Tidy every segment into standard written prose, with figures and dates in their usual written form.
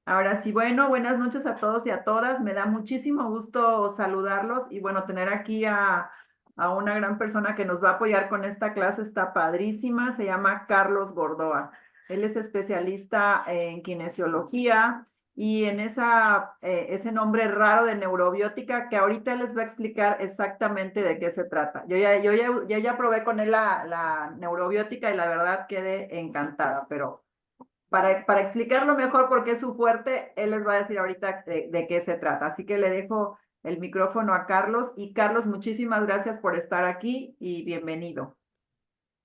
Ahora sí, bueno, buenas noches a todos y a todas. Me da muchísimo gusto saludarlos y bueno, tener aquí a una gran persona que nos va a apoyar con esta clase. Está padrísima. Se llama Carlos Gordoa. Él es especialista en kinesiología y en ese nombre raro de neurobiótica que ahorita les va a explicar exactamente de qué se trata. Yo ya probé con él la neurobiótica y la verdad quedé encantada, pero para explicarlo mejor porque es su fuerte, él les va a decir ahorita de qué se trata. Así que le dejo el micrófono a Carlos. Y Carlos, muchísimas gracias por estar aquí y bienvenido.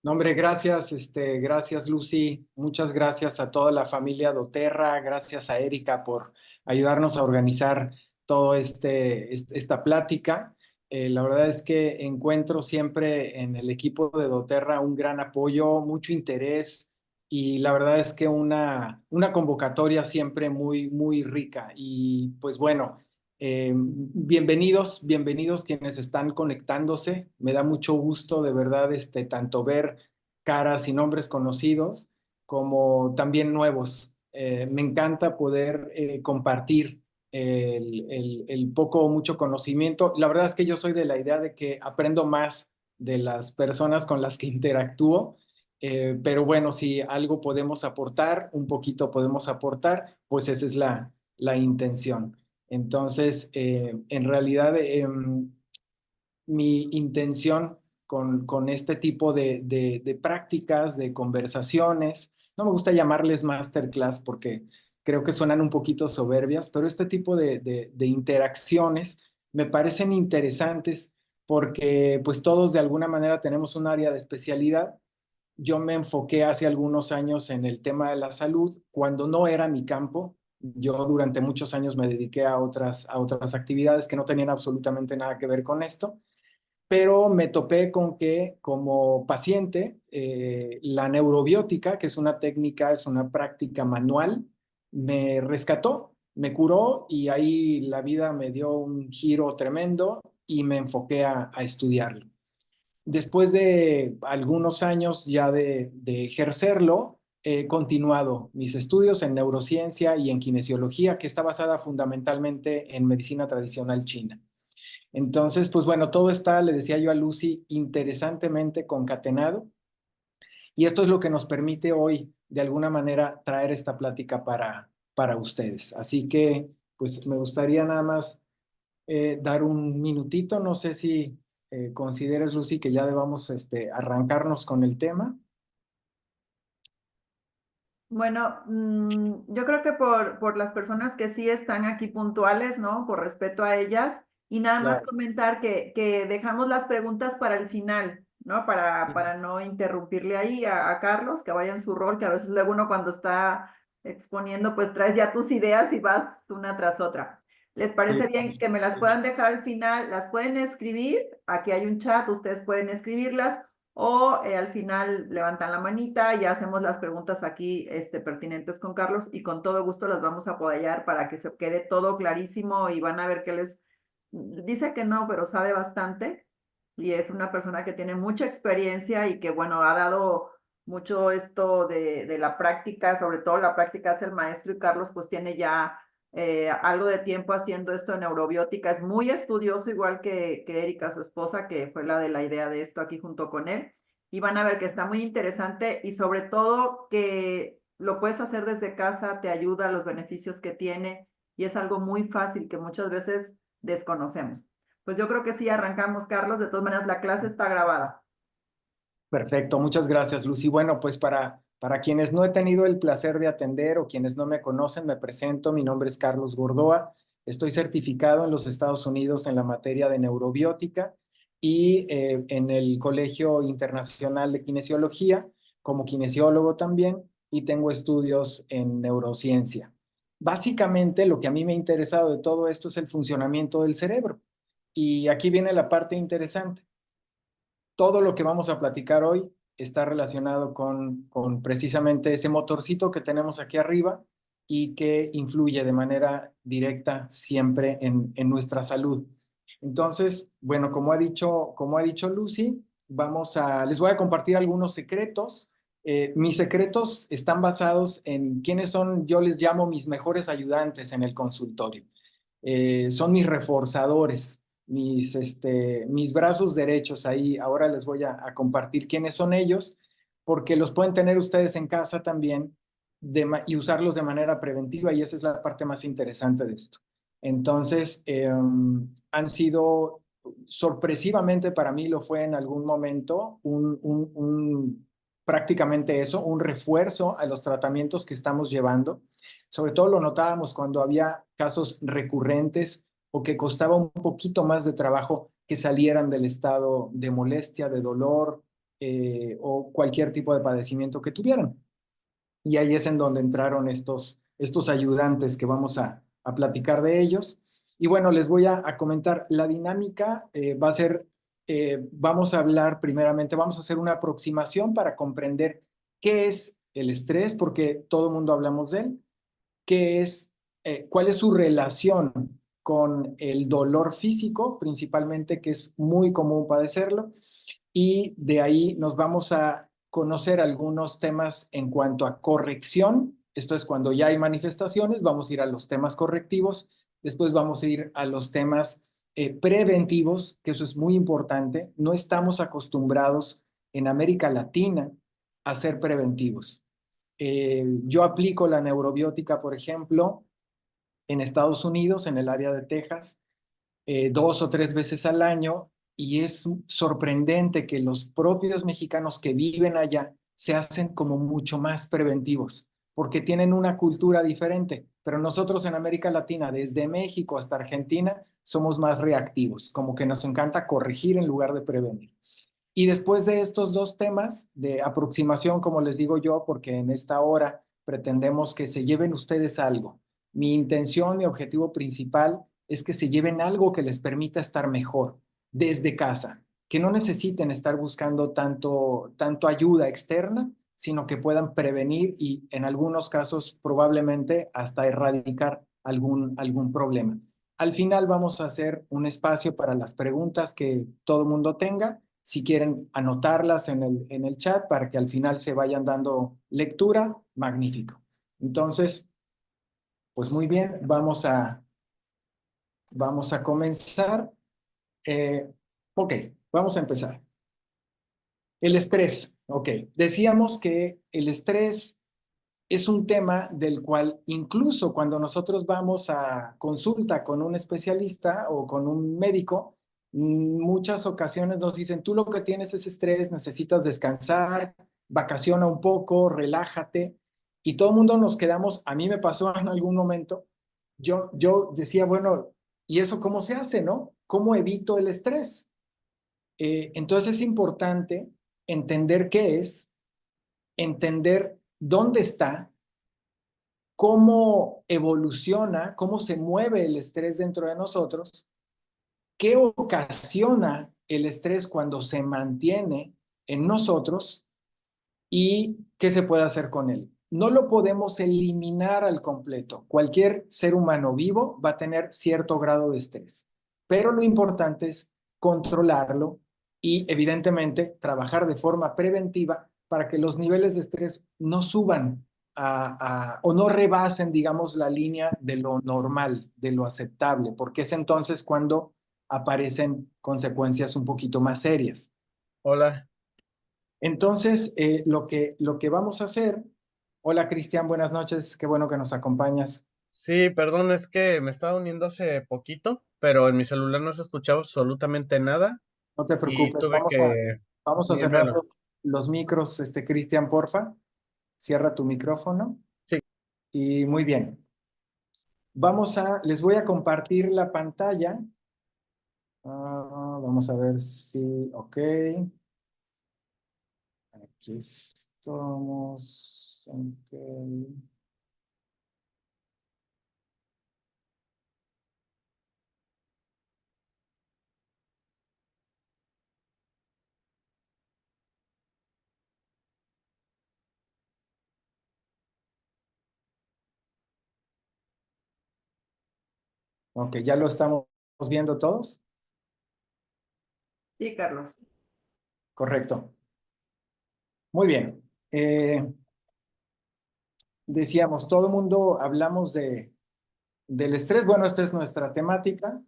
No, hombre, gracias, gracias Lucy, muchas gracias a toda la familia doTERRA, gracias a Erika por ayudarnos a organizar todo esta plática. La verdad es que encuentro siempre en el equipo de doTERRA un gran apoyo, mucho interés y la verdad es que una convocatoria siempre muy, muy rica. Y pues bueno. Bienvenidos quienes están conectándose. Me da mucho gusto de verdad tanto ver caras y nombres conocidos como también nuevos. Me encanta poder compartir el poco o mucho conocimiento. La verdad es que yo soy de la idea de que aprendo más de las personas con las que interactúo. Pero bueno, si algo podemos aportar, un poquito podemos aportar, pues esa es la intención. Entonces, en realidad, mi intención con este tipo de prácticas, de conversaciones, no me gusta llamarles masterclass porque creo que suenan un poquito soberbias, pero este tipo de interacciones me parecen interesantes porque pues todos de alguna manera tenemos un área de especialidad. Yo me enfoqué hace algunos años en el tema de la salud cuando no era mi campo. Yo durante muchos años me dediqué a otras actividades que no tenían absolutamente nada que ver con esto, pero me topé con que como paciente, la neurobiótica, que es una técnica, es una práctica manual, me rescató, me curó y ahí la vida me dio un giro tremendo y me enfoqué a estudiarlo. Después de algunos años ya de ejercerlo, he continuado mis estudios en neurociencia y en kinesiología, que está basada fundamentalmente en medicina tradicional china. Entonces, pues bueno, todo está, le decía yo a Lucy, interesantemente concatenado y esto es lo que nos permite hoy, de alguna manera, traer esta plática para ustedes. Así que, pues me gustaría nada más dar un minutito, no sé si consideres, Lucy, que ya debamos arrancarnos con el tema. Bueno, yo creo que por las personas que sí están aquí puntuales, ¿no? Por respeto a ellas. Y nada más Claro. comentar que dejamos las preguntas para el final, ¿no? Para no interrumpirle ahí a Carlos, que vaya en su rol, que a veces luego uno cuando está exponiendo, pues traes ya tus ideas y vas una tras otra. ¿Les Sí. parece bien que me las puedan dejar al final? Las pueden escribir, aquí hay un chat, ustedes pueden escribirlas o al final levantan la manita y ya hacemos las preguntas aquí pertinentes con Carlos y con todo gusto las vamos a apoyar para que se quede todo clarísimo y van a ver que les dice que no, pero sabe bastante y es una persona que tiene mucha experiencia y que bueno, ha dado mucho esto de la práctica, sobre todo la práctica es el maestro y Carlos pues tiene ya algo de tiempo haciendo esto en neurobiótica, es muy estudioso, igual que Erika, su esposa, que fue la de la idea de esto aquí junto con él. Y van a ver que está muy interesante y sobre todo que lo puedes hacer desde casa, te ayuda, los beneficios que tiene y es algo muy fácil que muchas veces desconocemos. Pues yo creo que sí, arrancamos, Carlos. De todas maneras, la clase está grabada. Perfecto, muchas gracias, Lucy. Bueno, pues para quienes no he tenido el placer de atender o quienes no me conocen, me presento. Mi nombre es Carlos Gordoa. Estoy certificado en los Estados Unidos en la materia de neurobiótica y en el Colegio Internacional de Kinesiología como kinesiólogo también y tengo estudios en neurociencia. Básicamente, lo que a mí me ha interesado de todo esto es el funcionamiento del cerebro. Y aquí viene la parte interesante. Todo lo que vamos a platicar hoy está relacionado con precisamente ese motorcito que tenemos aquí arriba y que influye de manera directa siempre en nuestra salud. Entonces, bueno, como ha dicho Lucy, les voy a compartir algunos secretos Mis secretos están basados en quiénes son, yo les llamo mis mejores ayudantes en el consultorio. Son mis reforzadores, mis brazos derechos ahí. Ahora les voy a compartir quiénes son ellos, porque los pueden tener ustedes en casa también y usarlos de manera preventiva, y esa es la parte más interesante de esto. Entonces, han sido, sorpresivamente para mí lo fue en algún momento, prácticamente eso, un refuerzo a los tratamientos que estamos llevando. Sobre todo lo notábamos cuando había casos recurrentes o que costaba un poquito más de trabajo que salieran del estado de molestia, de dolor, o cualquier tipo de padecimiento que tuvieran. Y ahí es en donde entraron estos ayudantes que vamos a platicar de ellos. Y bueno, les voy a comentar, la dinámica va a ser, vamos a hablar primeramente, vamos a hacer una aproximación para comprender qué es el estrés, porque todo el mundo hablamos de él, qué es, cuál es su relación con el dolor físico, principalmente, que es muy común padecerlo, y de ahí nos vamos a conocer algunos temas en cuanto a corrección. Esto es cuando ya hay manifestaciones, vamos a ir a los temas correctivos, después vamos a ir a los temas preventivos, que eso es muy importante. No estamos acostumbrados en América Latina a ser preventivos. Yo aplico la neurobiótica, por ejemplo, en Estados Unidos, en el área de Texas, 2 o 3 veces al año, y es sorprendente que los propios mexicanos que viven allá se hacen como mucho más preventivos, porque tienen una cultura diferente, pero nosotros en América Latina, desde México hasta Argentina, somos más reactivos, como que nos encanta corregir en lugar de prevenir. Y después de estos dos temas de aproximación, como les digo yo, porque en esta hora pretendemos que se lleven ustedes algo. Mi intención, mi objetivo principal es que se lleven algo que les permita estar mejor desde casa, que no necesiten estar buscando tanto ayuda externa, sino que puedan prevenir y en algunos casos probablemente hasta erradicar algún problema. Al final vamos a hacer un espacio para las preguntas que todo el mundo tenga, si quieren anotarlas en el chat para que al final se vayan dando lectura, magnífico. Entonces, pues muy bien, vamos a comenzar. Ok, vamos a empezar. El estrés, ok. Decíamos que el estrés es un tema del cual incluso cuando nosotros vamos a consulta con un especialista o con un médico, muchas ocasiones nos dicen, tú lo que tienes es estrés, necesitas descansar, vacaciona un poco, relájate. Y todo el mundo nos quedamos, a mí me pasó en algún momento, yo decía, bueno, ¿y eso cómo se hace, no? ¿Cómo evito el estrés? Entonces es importante entender qué es, entender dónde está, cómo evoluciona, cómo se mueve el estrés dentro de nosotros, qué ocasiona el estrés cuando se mantiene en nosotros y qué se puede hacer con él. No lo podemos eliminar al completo. Cualquier ser humano vivo va a tener cierto grado de estrés, pero lo importante es controlarlo y evidentemente trabajar de forma preventiva para que los niveles de estrés no suban o no rebasen, digamos, la línea de lo normal, de lo aceptable, porque es entonces cuando aparecen consecuencias un poquito más serias. Hola, Entonces, lo que vamos a hacer, hola Cristian, buenas noches, qué bueno que nos acompañas. sí, perdón, es que me estaba uniendo hace poquito, pero en mi celular no se escuchaba absolutamente nada No te y preocupes, tuve que vamos a cerrar unírmelo. los micros, Cristian, porfa. Cierra tu micrófono. Sí, Y muy bien. Les voy a compartir la pantalla. Vamos a ver si, ok. Aquí estamos. Ok. Ok, ¿ya lo estamos viendo todos? Sí, Carlos. Correcto. Muy bien. Decíamos, todo el mundo hablamos del estrés. Bueno, esta es nuestra temática.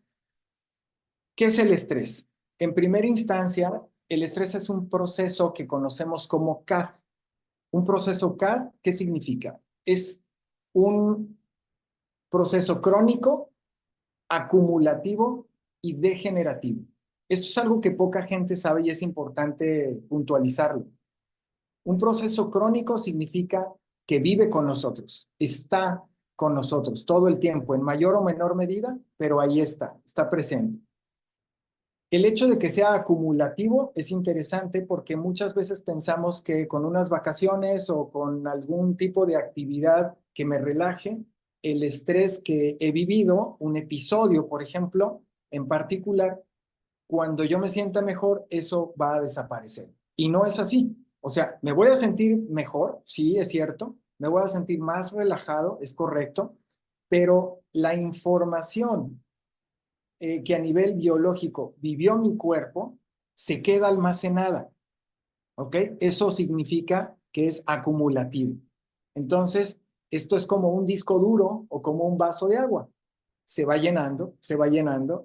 ¿Qué es el estrés? En primera instancia, el estrés es un proceso que conocemos como CAD. Un proceso CAD, ¿qué significa? Es un proceso crónico, acumulativo y degenerativo. Esto es algo que poca gente sabe y es importante puntualizarlo. Un proceso crónico significa que vive con nosotros, está con nosotros todo el tiempo, en mayor o menor medida, pero ahí está presente. El hecho de que sea acumulativo es interesante porque muchas veces pensamos que con unas vacaciones o con algún tipo de actividad que me relaje, el estrés que he vivido, un episodio, por ejemplo, en particular, cuando yo me sienta mejor, eso va a desaparecer. Y no es así. O sea, me voy a sentir mejor, sí, es cierto, me voy a sentir más relajado, es correcto, pero la información que a nivel biológico vivió mi cuerpo se queda almacenada, ¿ok? Eso significa que es acumulativo. Entonces, esto es como un disco duro o como un vaso de agua. Se va llenando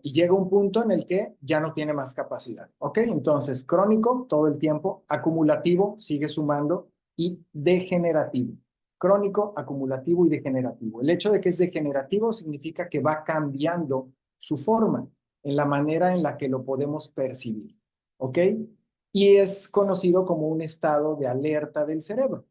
y llega un punto en el que ya no tiene más capacidad, ¿ok? Entonces, crónico todo el tiempo, acumulativo sigue sumando y degenerativo. Crónico, acumulativo y degenerativo. El hecho de que es degenerativo significa que va cambiando su forma en la manera en la que lo podemos percibir, ¿ok? Y es conocido como un estado de alerta del cerebro.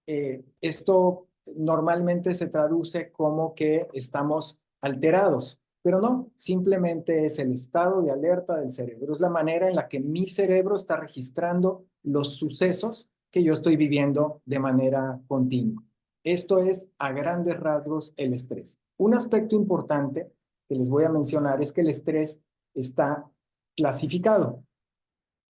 Esto normalmente se traduce como que estamos alterados, pero no, simplemente es el estado de alerta del cerebro. Es la manera en la que mi cerebro está registrando los sucesos que yo estoy viviendo de manera continua. Esto es a grandes rasgos el estrés. Un aspecto importante que les voy a mencionar es que el estrés está clasificado.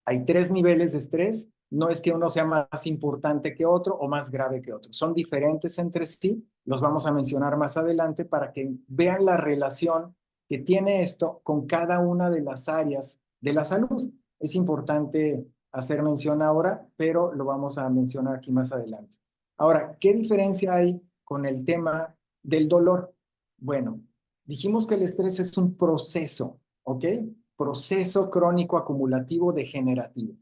Hay 3 niveles de estrés. No es que uno sea más importante que otro o más grave que otro. Son diferentes entre sí. Los vamos a mencionar más adelante para que vean la relación que tiene esto con cada una de las áreas de la salud. Es importante hacer mención ahora, pero lo vamos a mencionar aquí más adelante. Ahora, ¿qué diferencia hay con el tema del dolor? Bueno, dijimos que el estrés es un proceso, ¿ok? Proceso crónico acumulativo degenerativo.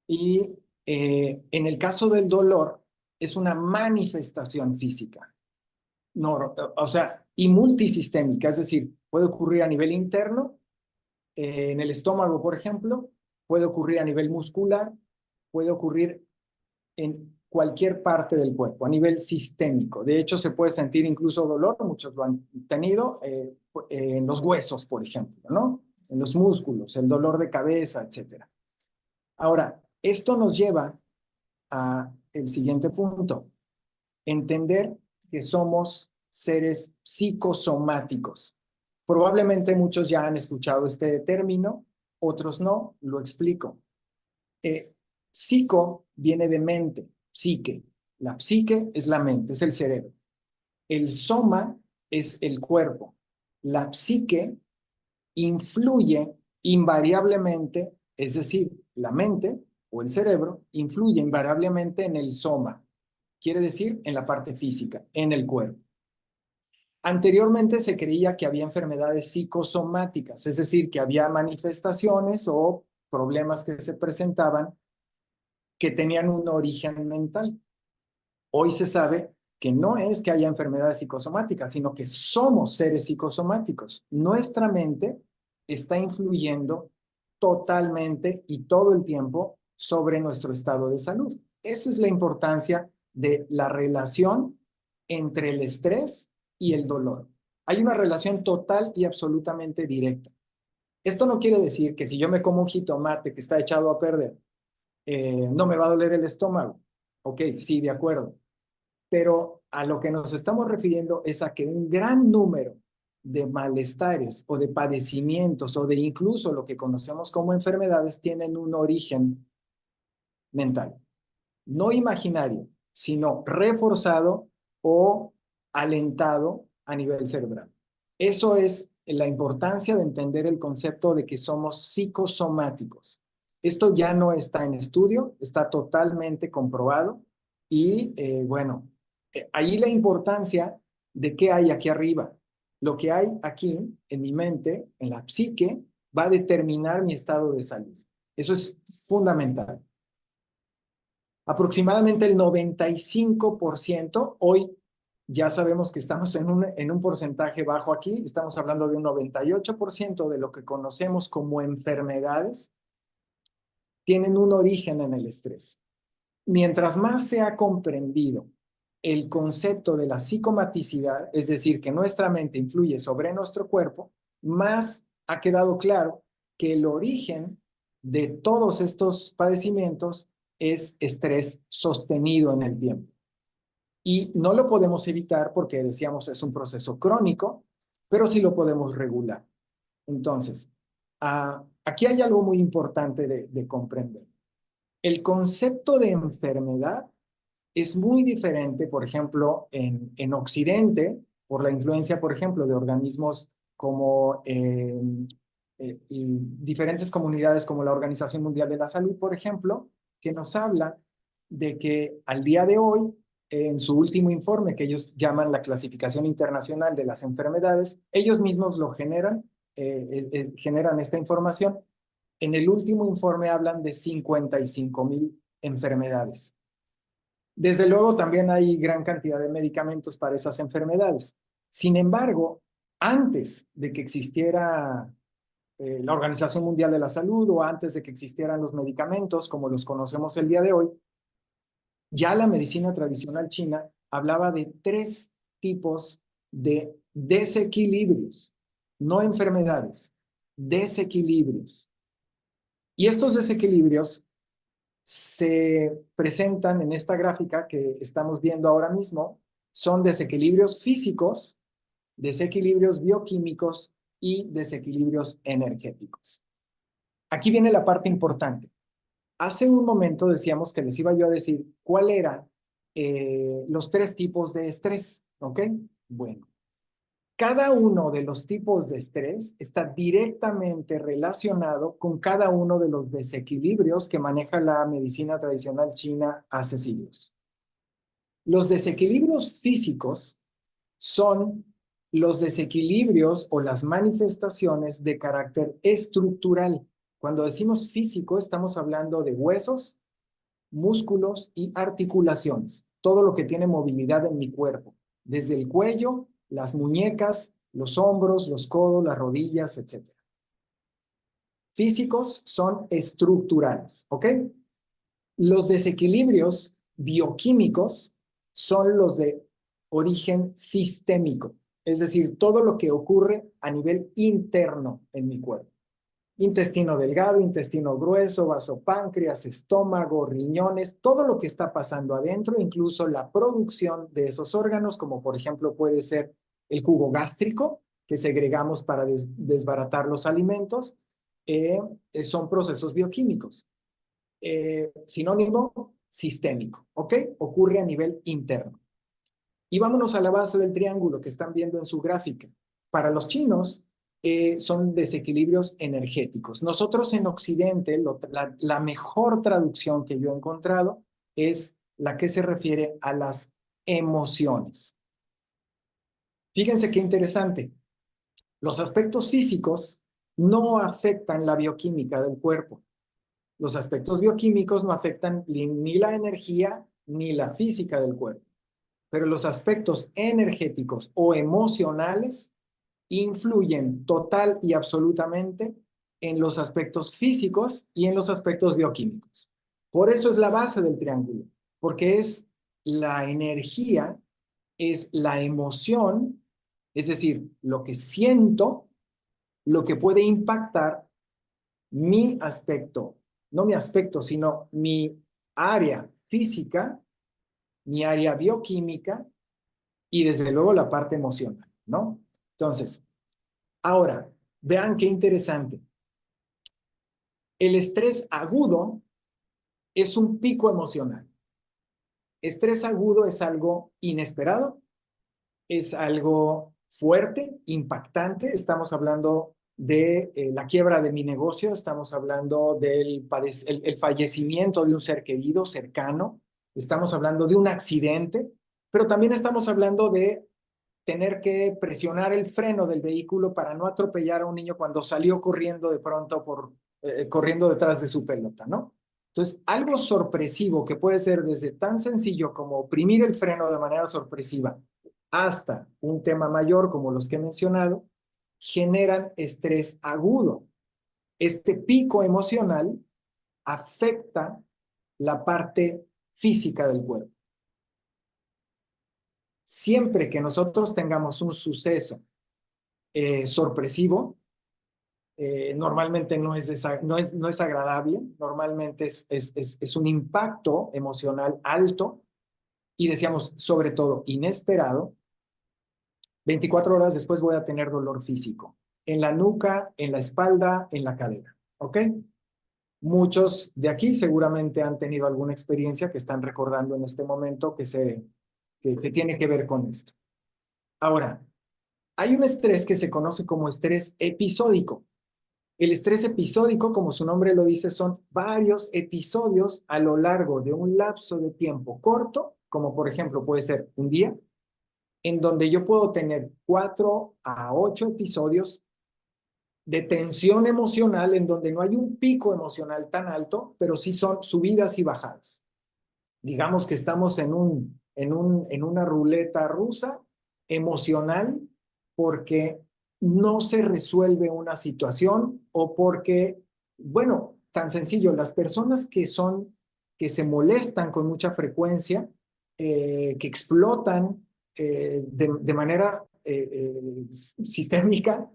Y en el caso del dolor, es una manifestación física, no, o sea, y multisistémica, es decir, puede ocurrir a nivel interno, en el estómago, por ejemplo, puede ocurrir a nivel muscular, puede ocurrir en cualquier parte del cuerpo, a nivel sistémico. De hecho, se puede sentir incluso dolor, muchos lo han tenido, en los huesos, por ejemplo, ¿no? En los músculos, el dolor de cabeza, etcétera. Ahora, esto nos lleva a el siguiente punto, entender que somos seres psicosomáticos. Probablemente muchos ya han escuchado este término, otros no, lo explico. Psico viene de mente, psique. La psique es la mente, es el cerebro. El soma es el cuerpo. La psique influye invariablemente, es decir, la mente o el cerebro influye invariablemente en el soma, quiere decir en la parte física, en el cuerpo. Anteriormente se creía que había enfermedades psicosomáticas, es decir, que había manifestaciones o problemas que se presentaban que tenían un origen mental. Hoy se sabe que no es que haya enfermedades psicosomáticas, sino que somos seres psicosomáticos. Nuestra mente está influyendo totalmente y todo el tiempo sobre nuestro estado de salud. Esa es la importancia de la relación entre el estrés y el dolor. Hay una relación total y absolutamente directa. Esto no quiere decir que si yo me como un jitomate que está echado a perder, no me va a doler el estómago. Ok, sí, de acuerdo. Pero a lo que nos estamos refiriendo es a que un gran número de malestares o de padecimientos o de incluso lo que conocemos como enfermedades tienen un origen mental. No imaginario, sino reforzado o alentado a nivel cerebral. Eso es la importancia de entender el concepto de que somos psicosomáticos. Esto ya no está en estudio, está totalmente comprobado y bueno, ahí la importancia de qué hay aquí arriba. Lo que hay aquí en mi mente, en la psique, va a determinar mi estado de salud. Eso es fundamental. Aproximadamente el 95%, hoy ya sabemos que estamos en un porcentaje bajo aquí, estamos hablando de un 98% de lo que conocemos como enfermedades, tienen un origen en el estrés. Mientras más se ha comprendido el concepto de la psicomaticidad, es decir, que nuestra mente influye sobre nuestro cuerpo, más ha quedado claro que el origen de todos estos padecimientos es estrés sostenido en el tiempo. Y no lo podemos evitar porque decíamos es un proceso crónico, pero sí lo podemos regular. Entonces, aquí hay algo muy importante de comprender. El concepto de enfermedad es muy diferente, por ejemplo, en Occidente, por la influencia, por ejemplo, de organismos como y diferentes comunidades como la Organización Mundial de la Salud, por ejemplo, que nos habla de que al día de hoy, en su último informe, que ellos llaman la Clasificación Internacional de las Enfermedades, ellos mismos lo generan, generan esta información. En el último informe hablan de 55,000 enfermedades. Desde luego también hay gran cantidad de medicamentos para esas enfermedades. Sin embargo, antes de que existiera la Organización Mundial de la Salud o antes de que existieran los medicamentos como los conocemos el día de hoy, ya la medicina tradicional china hablaba de 3 tipos de desequilibrios, no enfermedades, desequilibrios. Y estos desequilibrios se presentan en esta gráfica que estamos viendo ahora mismo. Son desequilibrios físicos, desequilibrios bioquímicos y desequilibrios energéticos. Aquí viene la parte importante. Hace un momento decíamos que les iba yo a decir cuál eran los 3 tipos de estrés, ¿ok? Bueno, cada uno de los tipos de estrés está directamente relacionado con cada uno de los desequilibrios que maneja la medicina tradicional china hace siglos. Los desequilibrios físicos son los desequilibrios o las manifestaciones de carácter estructural. Cuando decimos físico, estamos hablando de huesos, músculos y articulaciones. Todo lo que tiene movilidad en mi cuerpo, desde el cuello, las muñecas, los hombros, los codos, las rodillas, etc. Físicos son estructurales, ¿ok? Los desequilibrios bioquímicos son los de origen sistémico, es decir, todo lo que ocurre a nivel interno en mi cuerpo. Intestino delgado, intestino grueso, vasopáncreas, estómago, riñones, todo lo que está pasando adentro, incluso la producción de esos órganos, como por ejemplo puede ser el jugo gástrico que segregamos para desbaratar los alimentos, son procesos bioquímicos. Sinónimo, sistémico, ¿ok? Ocurre a nivel interno. Y vámonos a la base del triángulo que están viendo en su gráfica. Para los chinos, son desequilibrios energéticos. Nosotros en Occidente, la mejor traducción que yo he encontrado es la que se refiere a las emociones. Fíjense qué interesante. Los aspectos físicos no afectan la bioquímica del cuerpo. Los aspectos bioquímicos no afectan ni la energía ni la física del cuerpo. Pero los aspectos energéticos o emocionales influyen total y absolutamente en los aspectos físicos y en los aspectos bioquímicos. Por eso es la base del triángulo, porque es la energía, es la emoción, es decir, lo que siento, lo que puede impactar mi aspecto, no mi aspecto, sino mi área física, mi área bioquímica y desde luego la parte emocional, ¿no? Entonces, ahora, vean qué interesante. El estrés agudo es un pico emocional. Estrés agudo es algo inesperado, es algo fuerte, impactante. Estamos hablando de la quiebra de mi negocio, estamos hablando del el fallecimiento de un ser querido, cercano, estamos hablando de un accidente, pero también estamos hablando de tener que presionar el freno del vehículo para no atropellar a un niño cuando salió corriendo de pronto corriendo detrás de su pelota, ¿no? Entonces, algo sorpresivo que puede ser desde tan sencillo como oprimir el freno de manera sorpresiva hasta un tema mayor como los que he mencionado, generan estrés agudo. Este pico emocional afecta la parte física del cuerpo. Siempre que nosotros tengamos un suceso sorpresivo, normalmente no es agradable, normalmente es un impacto emocional alto y decíamos, sobre todo, inesperado. 24 horas después voy a tener dolor físico, en la nuca, en la espalda, en la cadera, ¿ok? Muchos de aquí seguramente han tenido alguna experiencia que están recordando en este momento que tiene que ver con esto. Ahora, hay un estrés que se conoce como estrés episódico. El estrés episódico, como su nombre lo dice, son varios episodios a lo largo de un lapso de tiempo corto, como por ejemplo puede ser un día, en donde yo puedo tener 4 a 8 episodios de tensión emocional en donde no hay un pico emocional tan alto, pero sí son subidas y bajadas. Digamos que estamos en una ruleta rusa emocional porque no se resuelve una situación o porque, bueno, tan sencillo, las personas que se molestan con mucha frecuencia, que explotan de manera sistémica,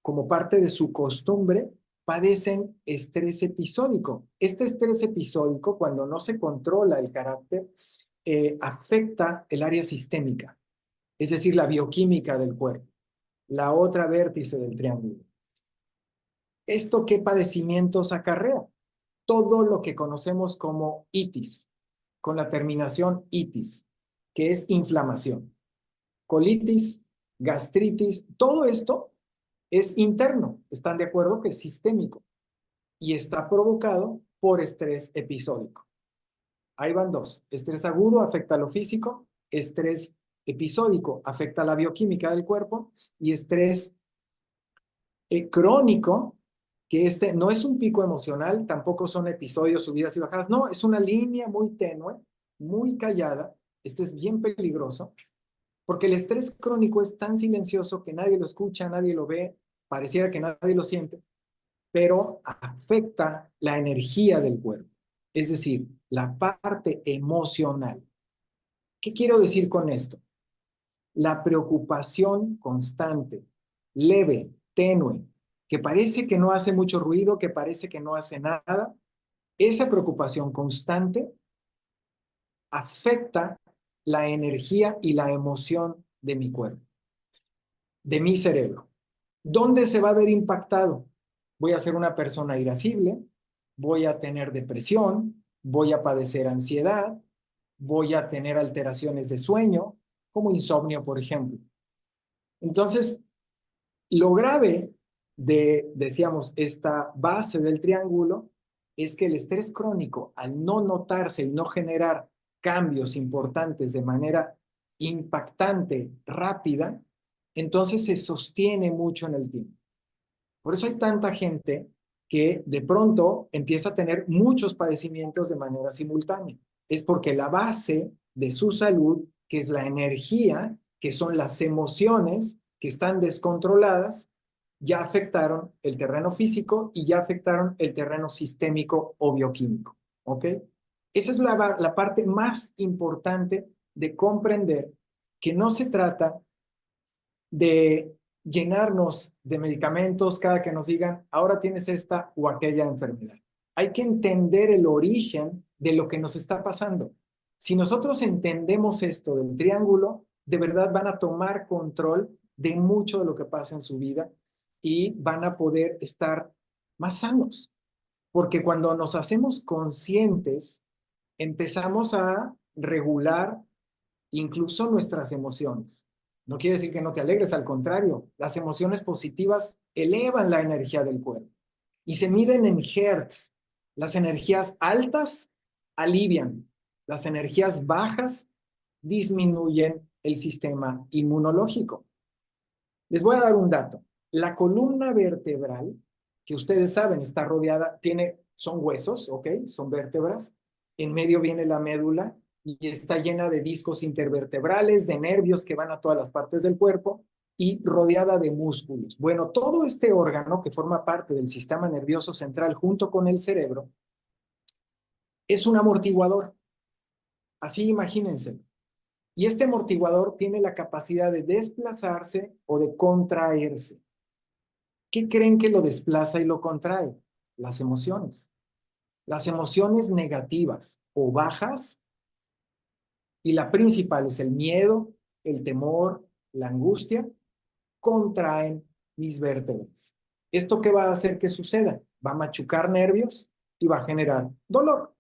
como parte de su costumbre, padecen estrés episódico. Este estrés episódico, cuando no se controla el carácter, afecta el área sistémica, es decir, la bioquímica del cuerpo, la otra vértice del triángulo. ¿Esto qué padecimientos acarrea? Todo lo que conocemos como itis, con la terminación itis, que es inflamación. Colitis, gastritis, todo esto es interno. ¿Están de acuerdo que es sistémico? Y está provocado por estrés episódico. Ahí van dos. Estrés agudo afecta a lo físico, estrés episódico afecta a la bioquímica del cuerpo y estrés crónico, que este no es un pico emocional, tampoco son episodios, subidas y bajadas, no, es una línea muy tenue, muy callada. Este es bien peligroso, porque el estrés crónico es tan silencioso que nadie lo escucha, nadie lo ve, pareciera que nadie lo siente, pero afecta la energía del cuerpo, es decir, la parte emocional. ¿Qué quiero decir con esto? La preocupación constante, leve, tenue, que parece que no hace mucho ruido, que parece que no hace nada, esa preocupación constante afecta la energía y la emoción de mi cuerpo, de mi cerebro. ¿Dónde se va a ver impactado? Voy a ser una persona irascible, voy a tener depresión, voy a padecer ansiedad, voy a tener alteraciones de sueño, como insomnio, por ejemplo. Entonces, lo grave decíamos, esta base del triángulo es que el estrés crónico, al no notarse y no generar cambios importantes de manera impactante, rápida, entonces se sostiene mucho en el tiempo. Por eso hay tanta gente que de pronto empieza a tener muchos padecimientos de manera simultánea. Es porque la base de su salud, que es la energía, que son las emociones que están descontroladas, ya afectaron el terreno físico y ya afectaron el terreno sistémico o bioquímico. ¿Ok? Esa es la parte más importante de comprender que no se trata de llenarnos de medicamentos cada que nos digan, ahora tienes esta o aquella enfermedad. Hay que entender el origen de lo que nos está pasando. Si nosotros entendemos esto del triángulo, de verdad van a tomar control de mucho de lo que pasa en su vida y van a poder estar más sanos. Porque cuando nos hacemos conscientes, empezamos a regular incluso nuestras emociones. No quiere decir que no te alegres, al contrario, las emociones positivas elevan la energía del cuerpo y se miden en hertz. Las energías altas alivian, las energías bajas disminuyen el sistema inmunológico. Les voy a dar un dato. La columna vertebral, que ustedes saben, está rodeada, son huesos, ¿ok? Son vértebras. En medio viene la médula y está llena de discos intervertebrales, de nervios que van a todas las partes del cuerpo y rodeada de músculos. Bueno, todo este órgano que forma parte del sistema nervioso central junto con el cerebro es un amortiguador. Así imagínense. Y este amortiguador tiene la capacidad de desplazarse o de contraerse. ¿Qué creen que lo desplaza y lo contrae? Las emociones. Las emociones negativas o bajas, y la principal es el miedo, el temor, la angustia, contraen mis vértebras. ¿Esto qué va a hacer que suceda? Va a machucar nervios y va a generar dolor,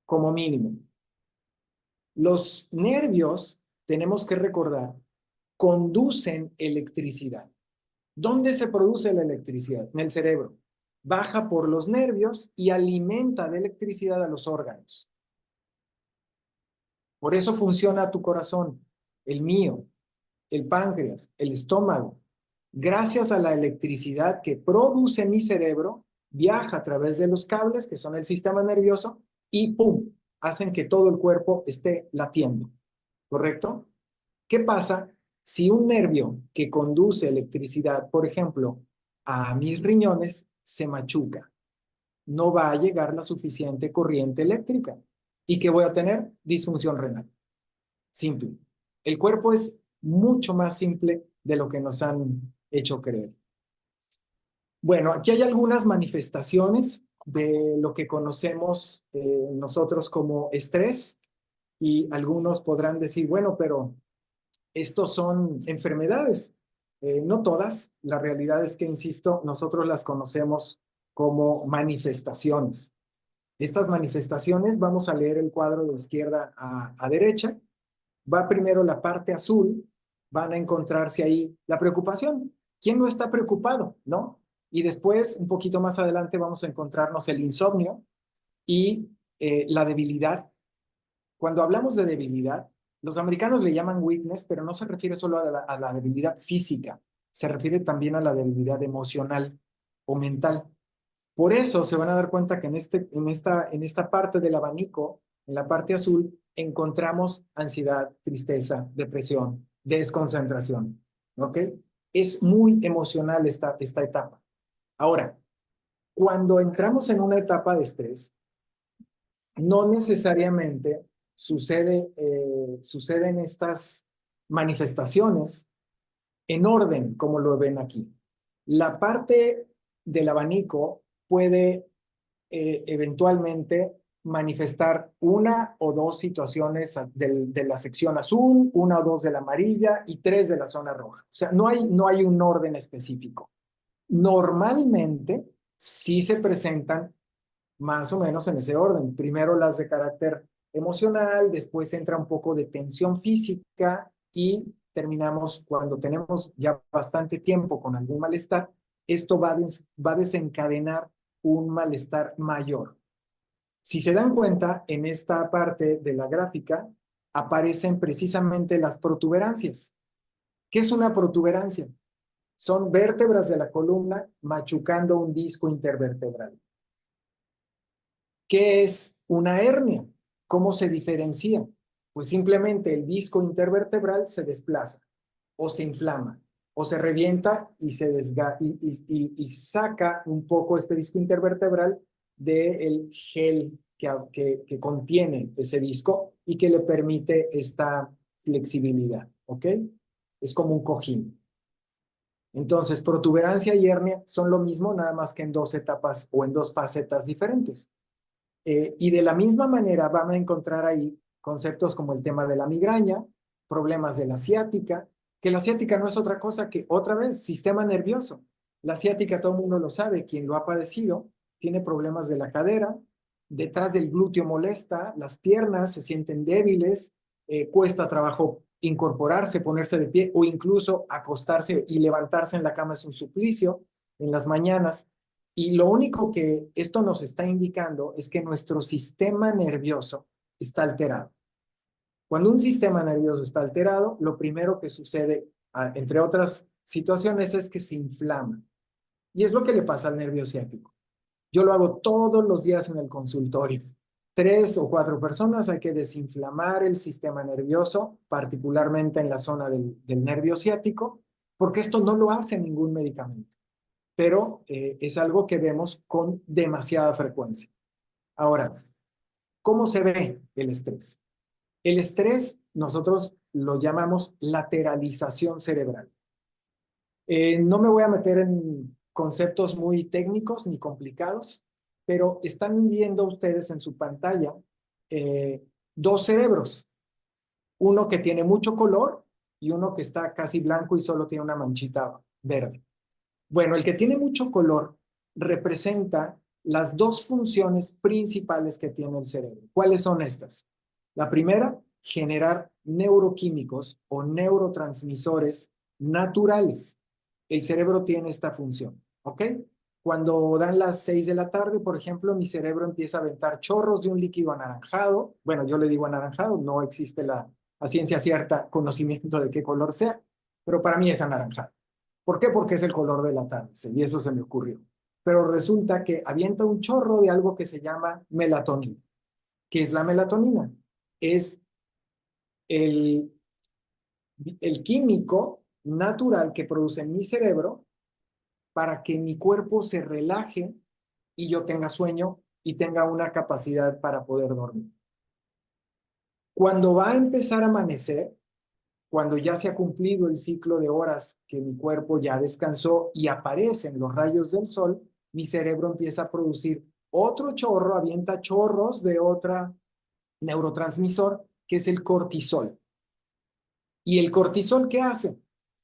como mínimo. Los nervios, tenemos que recordar, conducen electricidad. ¿Dónde se produce la electricidad? En el cerebro. Baja por los nervios y alimenta de electricidad a los órganos. Por eso funciona tu corazón, el mío, el páncreas, el estómago. Gracias a la electricidad que produce mi cerebro, viaja a través de los cables, que son el sistema nervioso, y ¡pum!, hacen que todo el cuerpo esté latiendo. ¿Correcto? ¿Qué pasa si un nervio que conduce electricidad, por ejemplo, a mis riñones, se machuca? No va a llegar la suficiente corriente eléctrica. ¿Y qué voy a tener? Disfunción renal. Simple. El cuerpo es mucho más simple de lo que nos han hecho creer. Bueno, aquí hay algunas manifestaciones de lo que conocemos nosotros como estrés, y algunos podrán decir, bueno, pero estos son enfermedades. No todas. La realidad es que, insisto, nosotros las conocemos como manifestaciones. Estas manifestaciones, vamos a leer el cuadro de izquierda a derecha. Va primero la parte azul, van a encontrarse ahí la preocupación. ¿Quién no está preocupado? ¿No? Y después, un poquito más adelante, vamos a encontrarnos el insomnio y la debilidad. Cuando hablamos de debilidad, los americanos le llaman weakness, pero no se refiere solo a la debilidad física, se refiere también a la debilidad emocional o mental. Por eso se van a dar cuenta que en esta parte del abanico, en la parte azul, encontramos ansiedad, tristeza, depresión, desconcentración. ¿Ok? Es muy emocional esta etapa. Ahora, cuando entramos en una etapa de estrés, no necesariamente suceden estas manifestaciones en orden, como lo ven aquí. La parte del abanico puede eventualmente manifestar una o dos situaciones de la sección azul, una o dos de la amarilla y tres de la zona roja. O sea, no hay un orden específico. Normalmente sí se presentan más o menos en ese orden. Primero las de carácter emocional, después entra un poco de tensión física y terminamos cuando tenemos ya bastante tiempo con algún malestar. Esto va a desencadenar un malestar mayor. Si se dan cuenta, en esta parte de la gráfica aparecen precisamente las protuberancias. ¿Qué es una protuberancia? Son vértebras de la columna machucando un disco intervertebral. ¿Qué es una hernia? ¿Cómo se diferencia? Pues simplemente el disco intervertebral se desplaza o se inflama o se revienta y y saca un poco este disco intervertebral del gel que contiene ese disco y que le permite esta flexibilidad, ¿ok? Es como un cojín. Entonces, protuberancia y hernia son lo mismo, nada más que en dos etapas o en dos facetas diferentes. Y de la misma manera van a encontrar ahí conceptos como el tema de la migraña, problemas de la ciática, que la ciática no es otra cosa que, otra vez, sistema nervioso. La ciática todo el mundo lo sabe, quien lo ha padecido, tiene problemas de la cadera, detrás del glúteo molesta, las piernas se sienten débiles, cuesta trabajo incorporarse, ponerse de pie o incluso acostarse y levantarse en la cama es un suplicio en las mañanas. Y lo único que esto nos está indicando es que nuestro sistema nervioso está alterado. Cuando un sistema nervioso está alterado, lo primero que sucede, entre otras situaciones, es que se inflama. Y es lo que le pasa al nervio ciático. Yo lo hago todos los días en el consultorio. 3 o 4 personas, hay que desinflamar el sistema nervioso, particularmente en la zona del nervio ciático, porque esto no lo hace ningún medicamento, pero es algo que vemos con demasiada frecuencia. Ahora, ¿cómo se ve el estrés? El estrés nosotros lo llamamos lateralización cerebral. No me voy a meter en conceptos muy técnicos ni complicados, pero están viendo ustedes en su pantalla dos cerebros, uno que tiene mucho color y uno que está casi blanco y solo tiene una manchita verde. Bueno, el que tiene mucho color representa las dos funciones principales que tiene el cerebro. ¿Cuáles son estas? La primera, generar neuroquímicos o neurotransmisores naturales. El cerebro tiene esta función, ¿ok? Cuando dan las 6 de la tarde, por ejemplo, mi cerebro empieza a aventar chorros de un líquido anaranjado. Bueno, yo le digo anaranjado, no existe a ciencia cierta conocimiento de qué color sea, pero para mí es anaranjado. ¿Por qué? Porque es el color del atardecer y eso se me ocurrió. Pero resulta que avienta un chorro de algo que se llama melatonina. ¿Qué es la melatonina? Es el químico natural que produce en mi cerebro para que mi cuerpo se relaje y yo tenga sueño y tenga una capacidad para poder dormir. Cuando va a empezar a amanecer, cuando ya se ha cumplido el ciclo de horas que mi cuerpo ya descansó y aparecen los rayos del sol, mi cerebro empieza a producir otro chorro, avienta chorros de otra neurotransmisor, que es el cortisol. ¿Y el cortisol qué hace?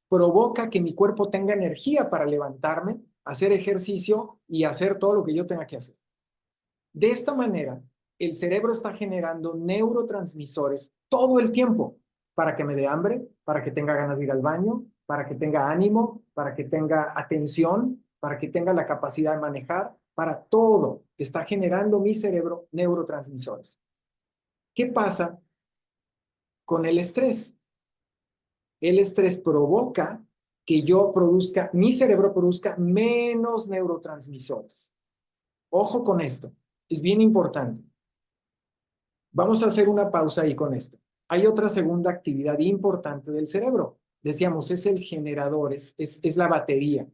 Provoca que mi cuerpo tenga energía para levantarme, hacer ejercicio y hacer todo lo que yo tenga que hacer. De esta manera, el cerebro está generando neurotransmisores todo el tiempo para que me dé hambre, para que tenga ganas de ir al baño, para que tenga ánimo, para que tenga atención, para que tenga la capacidad de manejar, para todo está generando mi cerebro neurotransmisores. ¿Qué pasa con el estrés? El estrés provoca que mi cerebro produzca menos neurotransmisores. Ojo con esto, es bien importante. Vamos a hacer una pausa ahí con esto. Hay otra segunda actividad importante del cerebro. Decíamos, es el generador, es la batería.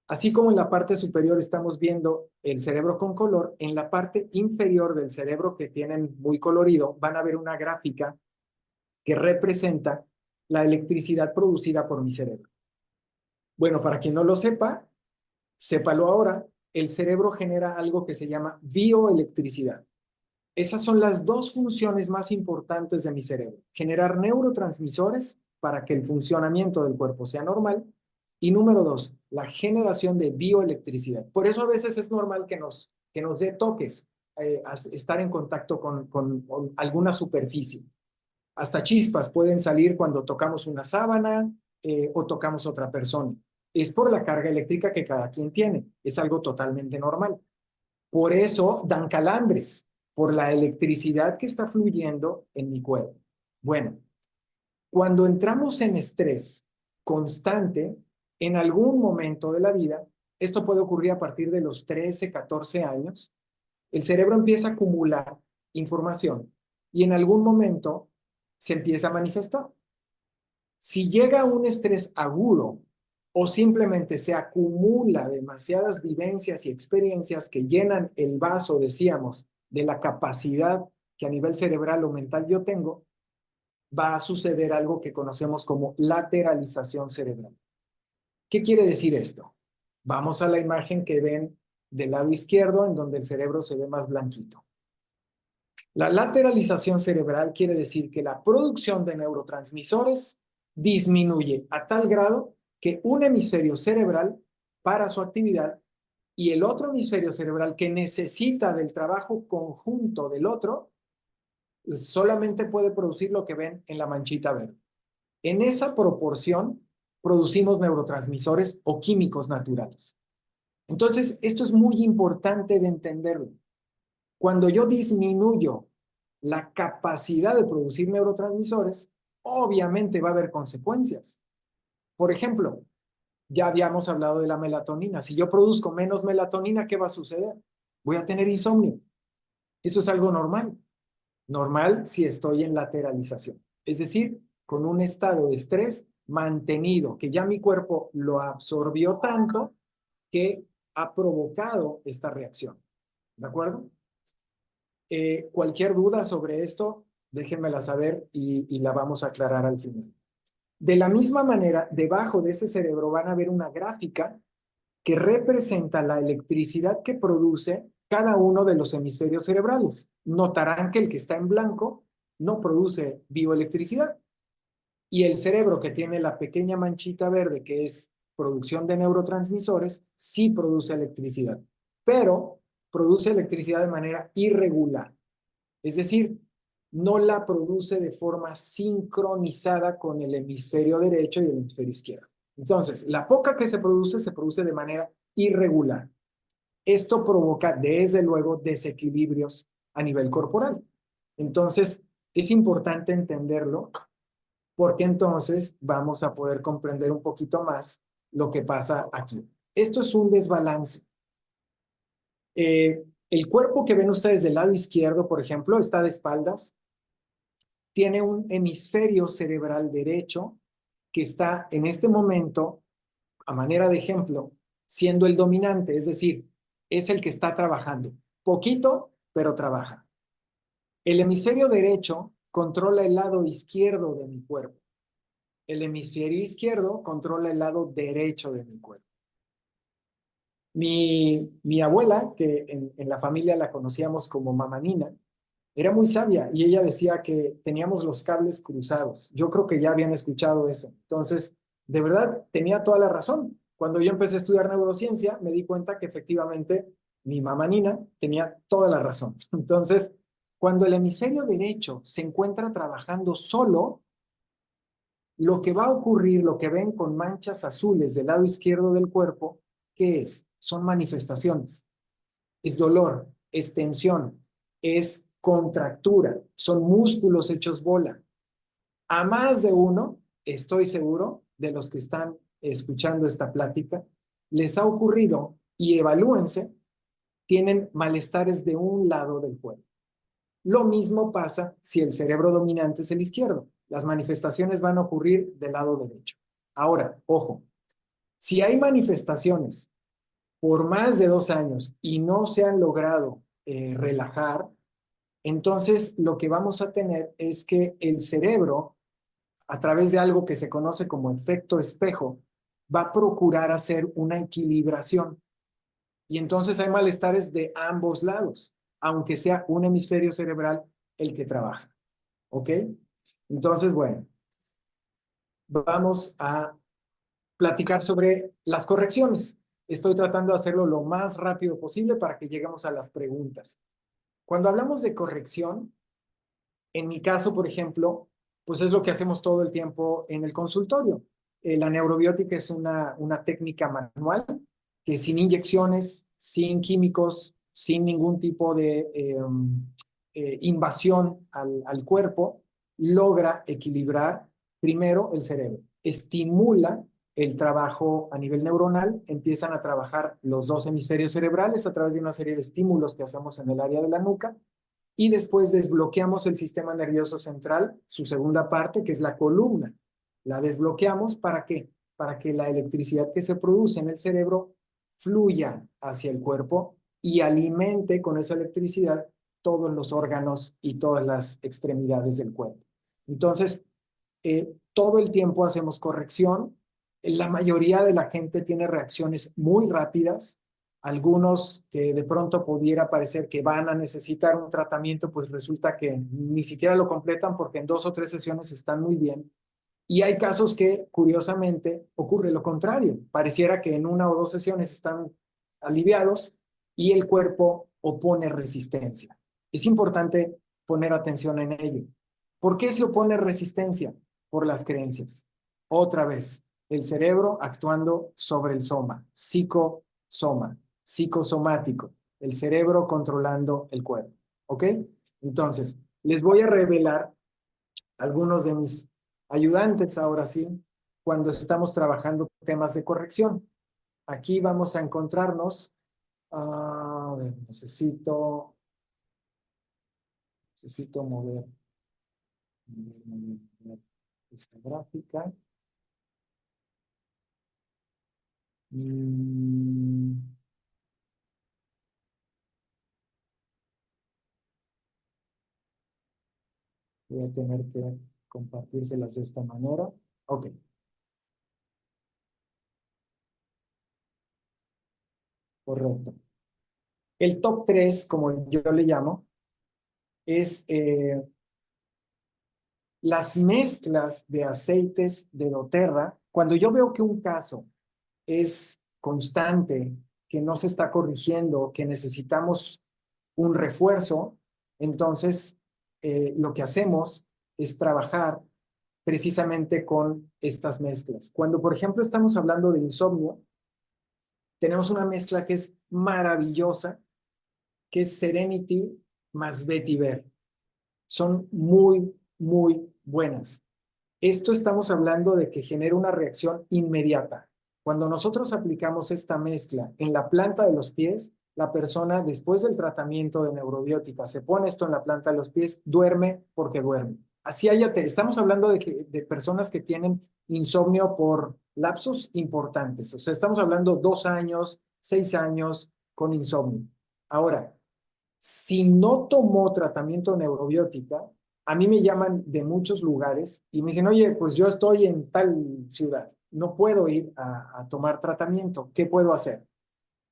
Así como en la parte superior estamos viendo el cerebro con color, en la parte inferior del cerebro que tienen muy colorido, van a ver una gráfica que representa la electricidad producida por mi cerebro. Bueno, para quien no lo sepa, sépalo ahora, el cerebro genera algo que se llama bioelectricidad. Esas son las dos funciones más importantes de mi cerebro. Generar neurotransmisores para que el funcionamiento del cuerpo sea normal. Y número 2, la generación de bioelectricidad. Por eso a veces es normal que nos dé toques, estar en contacto con alguna superficie. Hasta chispas pueden salir cuando tocamos una sábana o tocamos otra persona. Es por la carga eléctrica que cada quien tiene. Es algo totalmente normal. Por eso dan calambres, por la electricidad que está fluyendo en mi cuerpo. Bueno, cuando entramos en estrés constante, en algún momento de la vida, esto puede ocurrir a partir de los 13, 14 años, el cerebro empieza a acumular información y en algún momento se empieza a manifestar. Si llega un estrés agudo o simplemente se acumula demasiadas vivencias y experiencias que llenan el vaso, decíamos, de la capacidad que a nivel cerebral o mental yo tengo, va a suceder algo que conocemos como lateralización cerebral. ¿Qué quiere decir esto? Vamos a la imagen que ven del lado izquierdo, en donde el cerebro se ve más blanquito. La lateralización cerebral quiere decir que la producción de neurotransmisores disminuye a tal grado que un hemisferio cerebral para su actividad y el otro hemisferio cerebral que necesita del trabajo conjunto del otro solamente puede producir lo que ven en la manchita verde. En esa proporción producimos neurotransmisores o químicos naturales. Entonces, esto es muy importante de entenderlo. Cuando yo disminuyo la capacidad de producir neurotransmisores, obviamente va a haber consecuencias. Por ejemplo, ya habíamos hablado de la melatonina. Si yo produzco menos melatonina, ¿qué va a suceder? Voy a tener insomnio. Eso es algo normal. Normal si estoy en lateralización. Es decir, con un estado de estrés mantenido, que ya mi cuerpo lo absorbió tanto que ha provocado esta reacción. ¿De acuerdo? Cualquier duda sobre esto, déjenmela saber y la vamos a aclarar al final. De la misma manera, debajo de ese cerebro van a ver una gráfica que representa la electricidad que produce cada uno de los hemisferios cerebrales. Notarán que el que está en blanco no produce bioelectricidad y el cerebro que tiene la pequeña manchita verde, que es producción de neurotransmisores, sí produce electricidad, pero produce electricidad de manera irregular. Es decir, no la produce de forma sincronizada con el hemisferio derecho y el hemisferio izquierdo. Entonces, la poca que se produce de manera irregular. Esto provoca, desde luego, desequilibrios a nivel corporal. Entonces, es importante entenderlo porque entonces vamos a poder comprender un poquito más lo que pasa aquí. Esto es un desbalance. El cuerpo que ven ustedes del lado izquierdo, por ejemplo, está de espaldas. Tiene un hemisferio cerebral derecho que está en este momento, a manera de ejemplo, siendo el dominante, es decir, es el que está trabajando. Poquito, pero trabaja. El hemisferio derecho controla el lado izquierdo de mi cuerpo. El hemisferio izquierdo controla el lado derecho de mi cuerpo. Mi abuela, que en la familia la conocíamos como Mamá Nina, era muy sabia y ella decía que teníamos los cables cruzados. Yo creo que ya habían escuchado eso. Entonces, de verdad, tenía toda la razón. Cuando yo empecé a estudiar neurociencia, me di cuenta que efectivamente mi mamá Nina tenía toda la razón. Entonces, cuando el hemisferio derecho se encuentra trabajando solo, lo que va a ocurrir, lo que ven con manchas azules del lado izquierdo del cuerpo, ¿qué es? Son manifestaciones. Es dolor, es tensión, es contractura, son músculos hechos bola. A más de uno, estoy seguro, de los que están escuchando esta plática, les ha ocurrido, y evalúense, tienen malestares de un lado del cuerpo. Lo mismo pasa si el cerebro dominante es el izquierdo. Las manifestaciones van a ocurrir del lado derecho. Ahora, ojo, si hay manifestaciones por más de 2 años y no se han logrado relajar, entonces lo que vamos a tener es que el cerebro, a través de algo que se conoce como efecto espejo, va a procurar hacer una equilibración. Y entonces hay malestares de ambos lados, aunque sea un hemisferio cerebral el que trabaja. ¿Ok? Entonces, bueno, vamos a platicar sobre las correcciones. Estoy tratando de hacerlo lo más rápido posible para que lleguemos a las preguntas. Cuando hablamos de corrección, en mi caso, por ejemplo, pues es lo que hacemos todo el tiempo en el consultorio. La neurobiótica es una técnica manual que sin inyecciones, sin químicos, sin ningún tipo de invasión al cuerpo, logra equilibrar primero el cerebro, estimula el trabajo a nivel neuronal, empiezan a trabajar los dos hemisferios cerebrales a través de una serie de estímulos que hacemos en el área de la nuca y después desbloqueamos el sistema nervioso central, su segunda parte, que es la columna. La desbloqueamos ¿para qué? Para que la electricidad que se produce en el cerebro fluya hacia el cuerpo y alimente con esa electricidad todos los órganos y todas las extremidades del cuerpo. Entonces, todo el tiempo hacemos corrección. La mayoría de la gente tiene reacciones muy rápidas. Algunos que de pronto pudiera parecer que van a necesitar un tratamiento, pues resulta que ni siquiera lo completan porque en 2 o 3 sesiones están muy bien. Y hay casos que, curiosamente, ocurre lo contrario. Pareciera que en 1 o 2 sesiones están aliviados y el cuerpo opone resistencia. Es importante poner atención en ello. ¿Por qué se opone resistencia? por las creencias. Otra vez, el cerebro actuando sobre el soma, psicosoma, psicosomático, el cerebro controlando el cuerpo. ¿Ok? Entonces, les voy a revelar algunos de mis ayudantes ahora sí, cuando estamos trabajando temas de corrección. Aquí vamos a encontrarnos, a ver, necesito mover esta gráfica. Mm, Voy a tener que compartírselas de esta manera. Ok. Correcto. El top 3, como yo le llamo, es las mezclas de aceites de doTERRA. Cuando yo veo que un caso es constante, que no se está corrigiendo, que necesitamos un refuerzo, entonces lo que hacemos es trabajar precisamente con estas mezclas. Cuando, por ejemplo, estamos hablando de insomnio, tenemos una mezcla que es maravillosa, que es Serenity más Vetiver. Son muy, muy buenas. Esto estamos hablando de que genera una reacción inmediata. Cuando nosotros aplicamos esta mezcla en la planta de los pies, la persona después del tratamiento de neurobiótica se pone esto en la planta de los pies, duerme porque duerme. Así estamos hablando de personas que tienen insomnio por lapsos importantes. O sea, estamos hablando 2 años, 6 años con insomnio. Ahora, si no tomó tratamiento neurobiótica, a mí me llaman de muchos lugares y me dicen, oye, pues yo estoy en tal ciudad, no puedo ir a tomar tratamiento, ¿qué puedo hacer?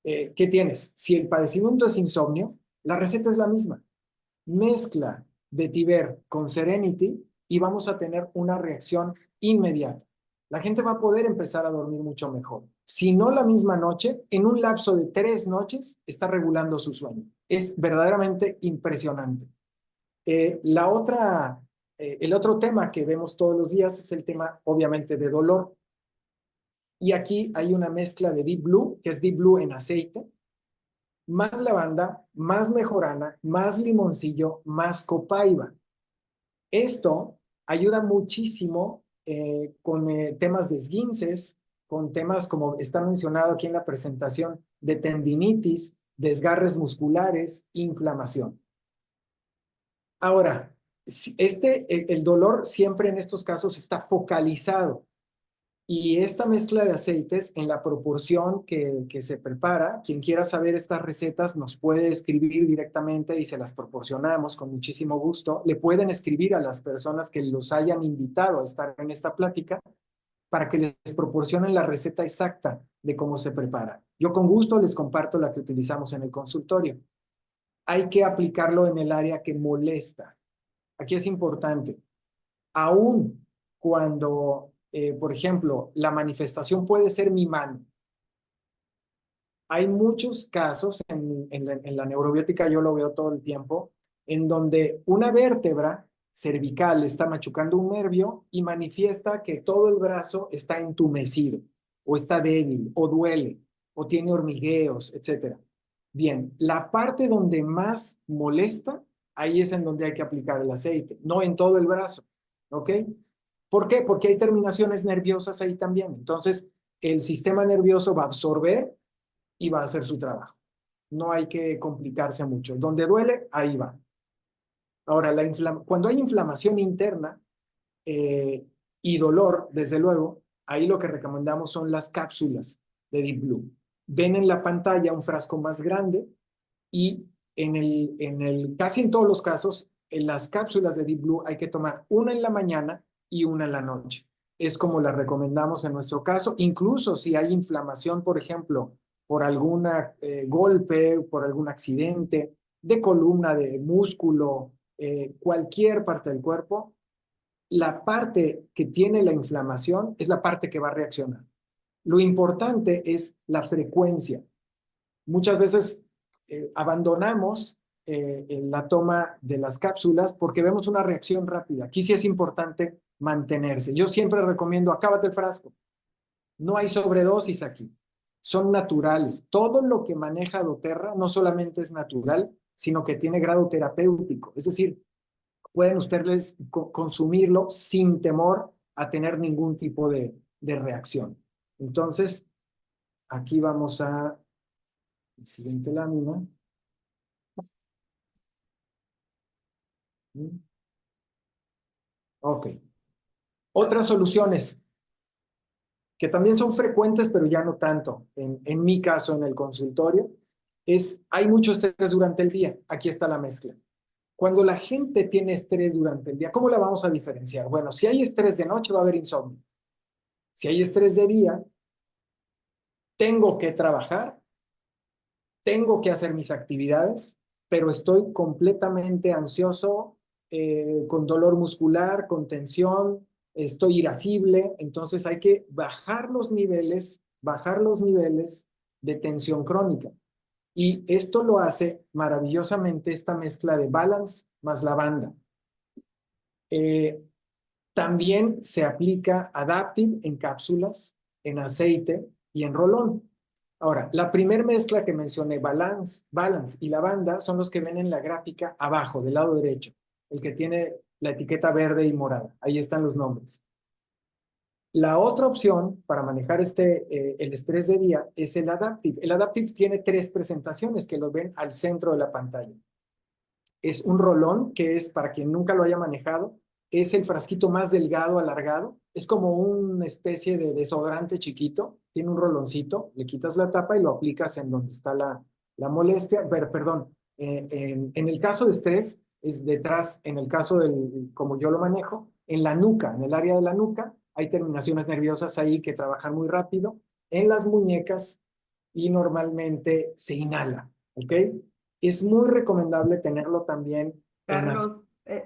¿Qué tienes? Si el padecimiento es insomnio, la receta es la misma. Mezcla Vetiver con Serenity y vamos a tener una reacción inmediata. La gente va a poder empezar a dormir mucho mejor. Si no la misma noche, en un lapso de 3 noches está regulando su sueño. Es verdaderamente impresionante. El otro tema que vemos todos los días es el tema, obviamente, de dolor. Y aquí hay una mezcla de Deep Blue, que es Deep Blue en aceite, más lavanda, más mejorana, más limoncillo, más copaiba. Esto ayuda muchísimo con temas de esguinces, con temas como está mencionado aquí en la presentación de tendinitis, desgarres musculares, inflamación. Ahora, el dolor siempre en estos casos está focalizado y esta mezcla de aceites en la proporción que se prepara, quien quiera saber estas recetas nos puede escribir directamente y se las proporcionamos con muchísimo gusto. Le pueden escribir a las personas que los hayan invitado a estar en esta plática para que les proporcionen la receta exacta de cómo se prepara. Yo con gusto les comparto la que utilizamos en el consultorio. Hay que aplicarlo en el área que molesta. Aquí es importante. Aún cuando, por ejemplo, la manifestación puede ser mi mano. Hay muchos casos en la neurobiótica, yo lo veo todo el tiempo, en donde una vértebra cervical está machucando un nervio y manifiesta que todo el brazo está entumecido, o está débil, o duele, o tiene hormigueos, etc. Bien, la parte donde más molesta, ahí es en donde hay que aplicar el aceite, no en todo el brazo, ¿ok? ¿Por qué? Porque hay terminaciones nerviosas ahí también. Entonces, el sistema nervioso va a absorber y va a hacer su trabajo. No hay que complicarse mucho. Donde duele, ahí va. Ahora, cuando hay inflamación interna y dolor, desde luego, ahí lo que recomendamos son las cápsulas de Deep Blue. Ven en la pantalla un frasco más grande y casi en todos los casos, en las cápsulas de Deep Blue hay que tomar una en la mañana y una en la noche. Es como la recomendamos en nuestro caso, incluso si hay inflamación, por ejemplo, por algún golpe, por algún accidente de columna, de músculo, cualquier parte del cuerpo, la parte que tiene la inflamación es la parte que va a reaccionar. Lo importante es la frecuencia. Muchas veces abandonamos la toma de las cápsulas porque vemos una reacción rápida. Aquí sí es importante mantenerse. Yo siempre recomiendo, acábate el frasco. No hay sobredosis aquí. Son naturales. Todo lo que maneja doTERRA no solamente es natural, sino que tiene grado terapéutico. Es decir, pueden ustedes consumirlo sin temor a tener ningún tipo de reacción. Entonces, aquí vamos a la siguiente lámina. Ok. Otras soluciones que también son frecuentes, pero ya no tanto. En mi caso, en el consultorio, hay mucho estrés durante el día. Aquí está la mezcla. Cuando la gente tiene estrés durante el día, ¿cómo la vamos a diferenciar? Bueno, si hay estrés de noche, va a haber insomnio. Si hay estrés de día, tengo que trabajar, tengo que hacer mis actividades, pero estoy completamente ansioso, con dolor muscular, con tensión, estoy irascible, entonces hay que bajar los niveles de tensión crónica. Y esto lo hace maravillosamente esta mezcla de Balance más lavanda. Eh, También se aplica Adaptive en cápsulas, en aceite y en rolón. Ahora, la primer mezcla que mencioné, Balance y lavanda, son los que ven en la gráfica abajo, del lado derecho, el que tiene la etiqueta verde y morada. Ahí están los nombres. La otra opción para manejar el estrés de día es el Adaptive. El Adaptive tiene 3 presentaciones que lo ven al centro de la pantalla. Es un rolón que es, para quien nunca lo haya manejado, es el frasquito más delgado, alargado. Es como una especie de desodorante chiquito. Tiene un roloncito, le quitas la tapa y lo aplicas en donde está la molestia. Pero, perdón, en el caso de estrés, es detrás, en el caso como yo lo manejo, en la nuca, en el área de la nuca, hay terminaciones nerviosas ahí que trabajan muy rápido. En las muñecas y normalmente se inhala, ¿ok? Es muy recomendable tenerlo también en las... Carlos,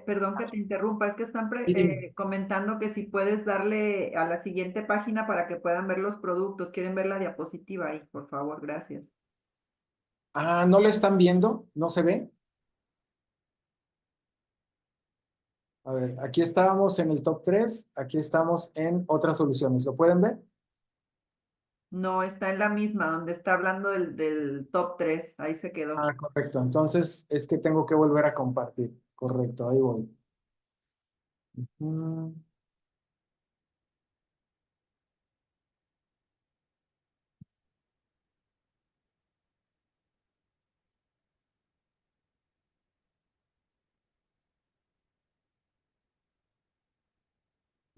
perdón que te interrumpa, es que están Sí, dime. comentando que si puedes darle a la siguiente página para que puedan ver los productos. Quieren ver la diapositiva ahí, por favor, gracias. Ah, ¿no lo están viendo? ¿No se ve? A ver, aquí estábamos en el top 3, aquí estamos en otras soluciones. ¿Lo pueden ver? No, está en la misma, donde está hablando del top 3. Ahí se quedó. Ah, correcto. Entonces es que tengo que volver a compartir. Correcto, ahí voy. Mm,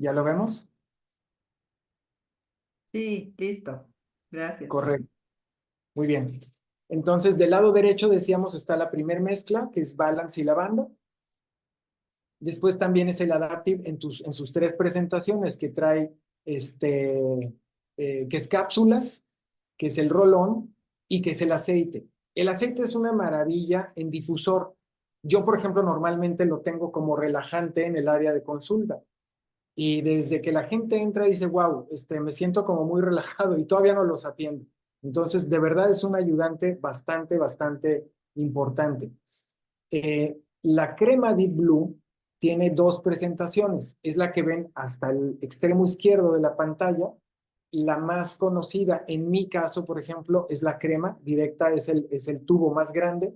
¿Ya lo vemos? Sí, listo. Gracias. Correcto. Muy bien. Entonces, del lado derecho decíamos está la primer mezcla, que es Balance y lavanda. Después también es el Adaptive en sus 3 presentaciones que trae, que es cápsulas, que es el rolón y que es el aceite. El aceite es una maravilla en difusor. Yo, por ejemplo, normalmente lo tengo como relajante en el área de consulta. Y desde que la gente entra dice, wow, me siento como muy relajado y todavía no los atiendo. Entonces, de verdad es un ayudante bastante importante. La crema Deep Blue tiene 2 presentaciones. Es la que ven hasta el extremo izquierdo de la pantalla. La más conocida, en mi caso, por ejemplo, es la crema directa, es el tubo más grande.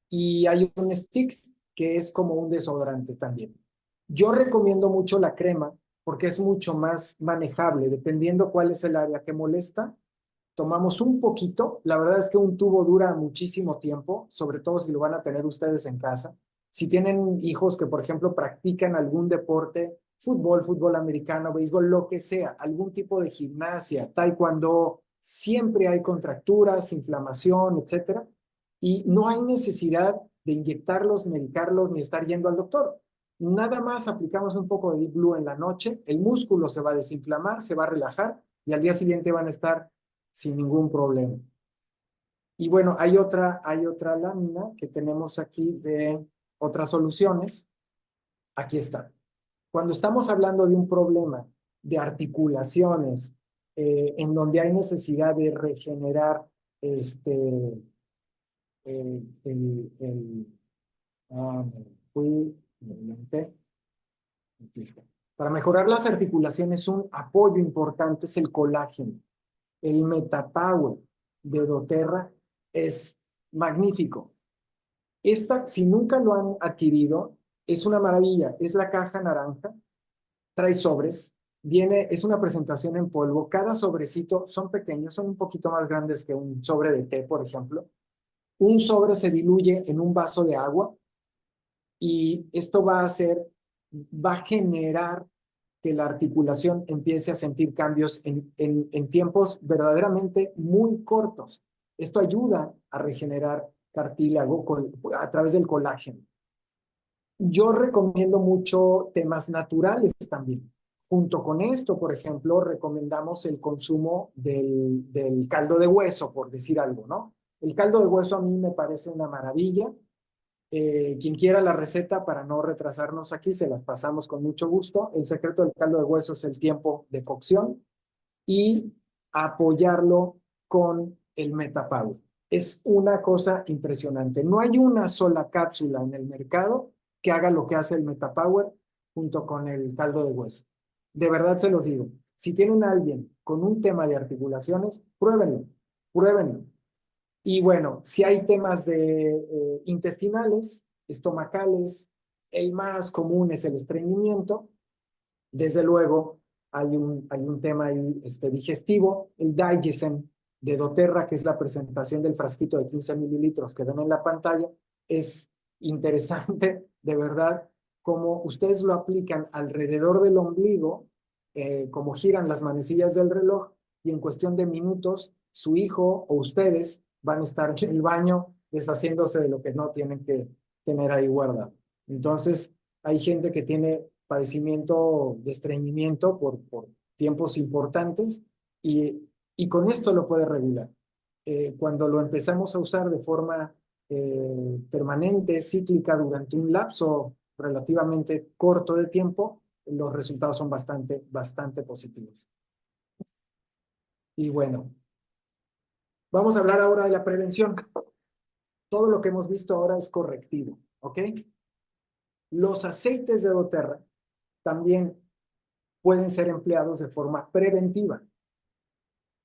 Y hay un stick que es como un desodorante también. Yo recomiendo mucho la crema porque es mucho más manejable, dependiendo cuál es el área que molesta. Tomamos un poquito, la verdad es que un tubo dura muchísimo tiempo, sobre todo si lo van a tener ustedes en casa. Si tienen hijos que, por ejemplo, practican algún deporte, fútbol, fútbol americano, béisbol, lo que sea, algún tipo de gimnasia, taekwondo, siempre hay contracturas, inflamación, etcétera, y no hay necesidad de inyectarlos, medicarlos, ni estar yendo al doctor. Nada más aplicamos un poco de Deep Blue en la noche, el músculo se va a desinflamar, se va a relajar y al día siguiente van a estar sin ningún problema. Y bueno, hay otra lámina que tenemos aquí de otras soluciones. Aquí está. Cuando estamos hablando de un problema de articulaciones, en donde hay necesidad de regenerar el, me fui, me inventé. Aquí está. Para mejorar las articulaciones, un apoyo importante es el colágeno. El Metapower de doTERRA es magnífico. Esta, si nunca lo han adquirido, es una maravilla. Es la caja naranja, trae sobres, es una presentación en polvo. Cada sobrecito son pequeños, son un poquito más grandes que un sobre de té, por ejemplo. Un sobre se diluye en un vaso de agua y esto va a generar que la articulación empiece a sentir cambios en tiempos verdaderamente muy cortos. Esto ayuda a regenerar cartílago a través del colágeno. Yo recomiendo mucho temas naturales también. Junto con esto, por ejemplo, recomendamos el consumo del caldo de hueso, por decir algo, ¿no? El caldo de hueso a mí me parece una maravilla. Quien quiera la receta, para no retrasarnos aquí, se las pasamos con mucho gusto. El secreto del caldo de hueso es el tiempo de cocción y apoyarlo con el Metapower. Es una cosa impresionante. No hay una sola cápsula en el mercado que haga lo que hace el Metapower junto con el caldo de hueso. De verdad se los digo. Si tienen a alguien con un tema de articulaciones, pruébenlo, pruébenlo. Y bueno, si hay temas intestinales, estomacales, el más común es el estreñimiento. Desde luego, hay un tema ahí, digestivo, el Digestion de doTERRA, que es la presentación del frasquito de 15 mililitros que ven en la pantalla. Es interesante, de verdad, cómo ustedes lo aplican alrededor del ombligo, como giran las manecillas del reloj, y en cuestión de minutos, su hijo o ustedes van a estar en el baño deshaciéndose de lo que no tienen que tener ahí guardado. Entonces, hay gente que tiene padecimiento de estreñimiento por tiempos importantes y con esto lo puede regular. Cuando lo empezamos a usar de forma permanente, cíclica, durante un lapso relativamente corto de tiempo, los resultados son bastante positivos. Y bueno, vamos a hablar ahora de la prevención. Todo lo que hemos visto ahora es correctivo, ¿ok? Los aceites de doTERRA también pueden ser empleados de forma preventiva.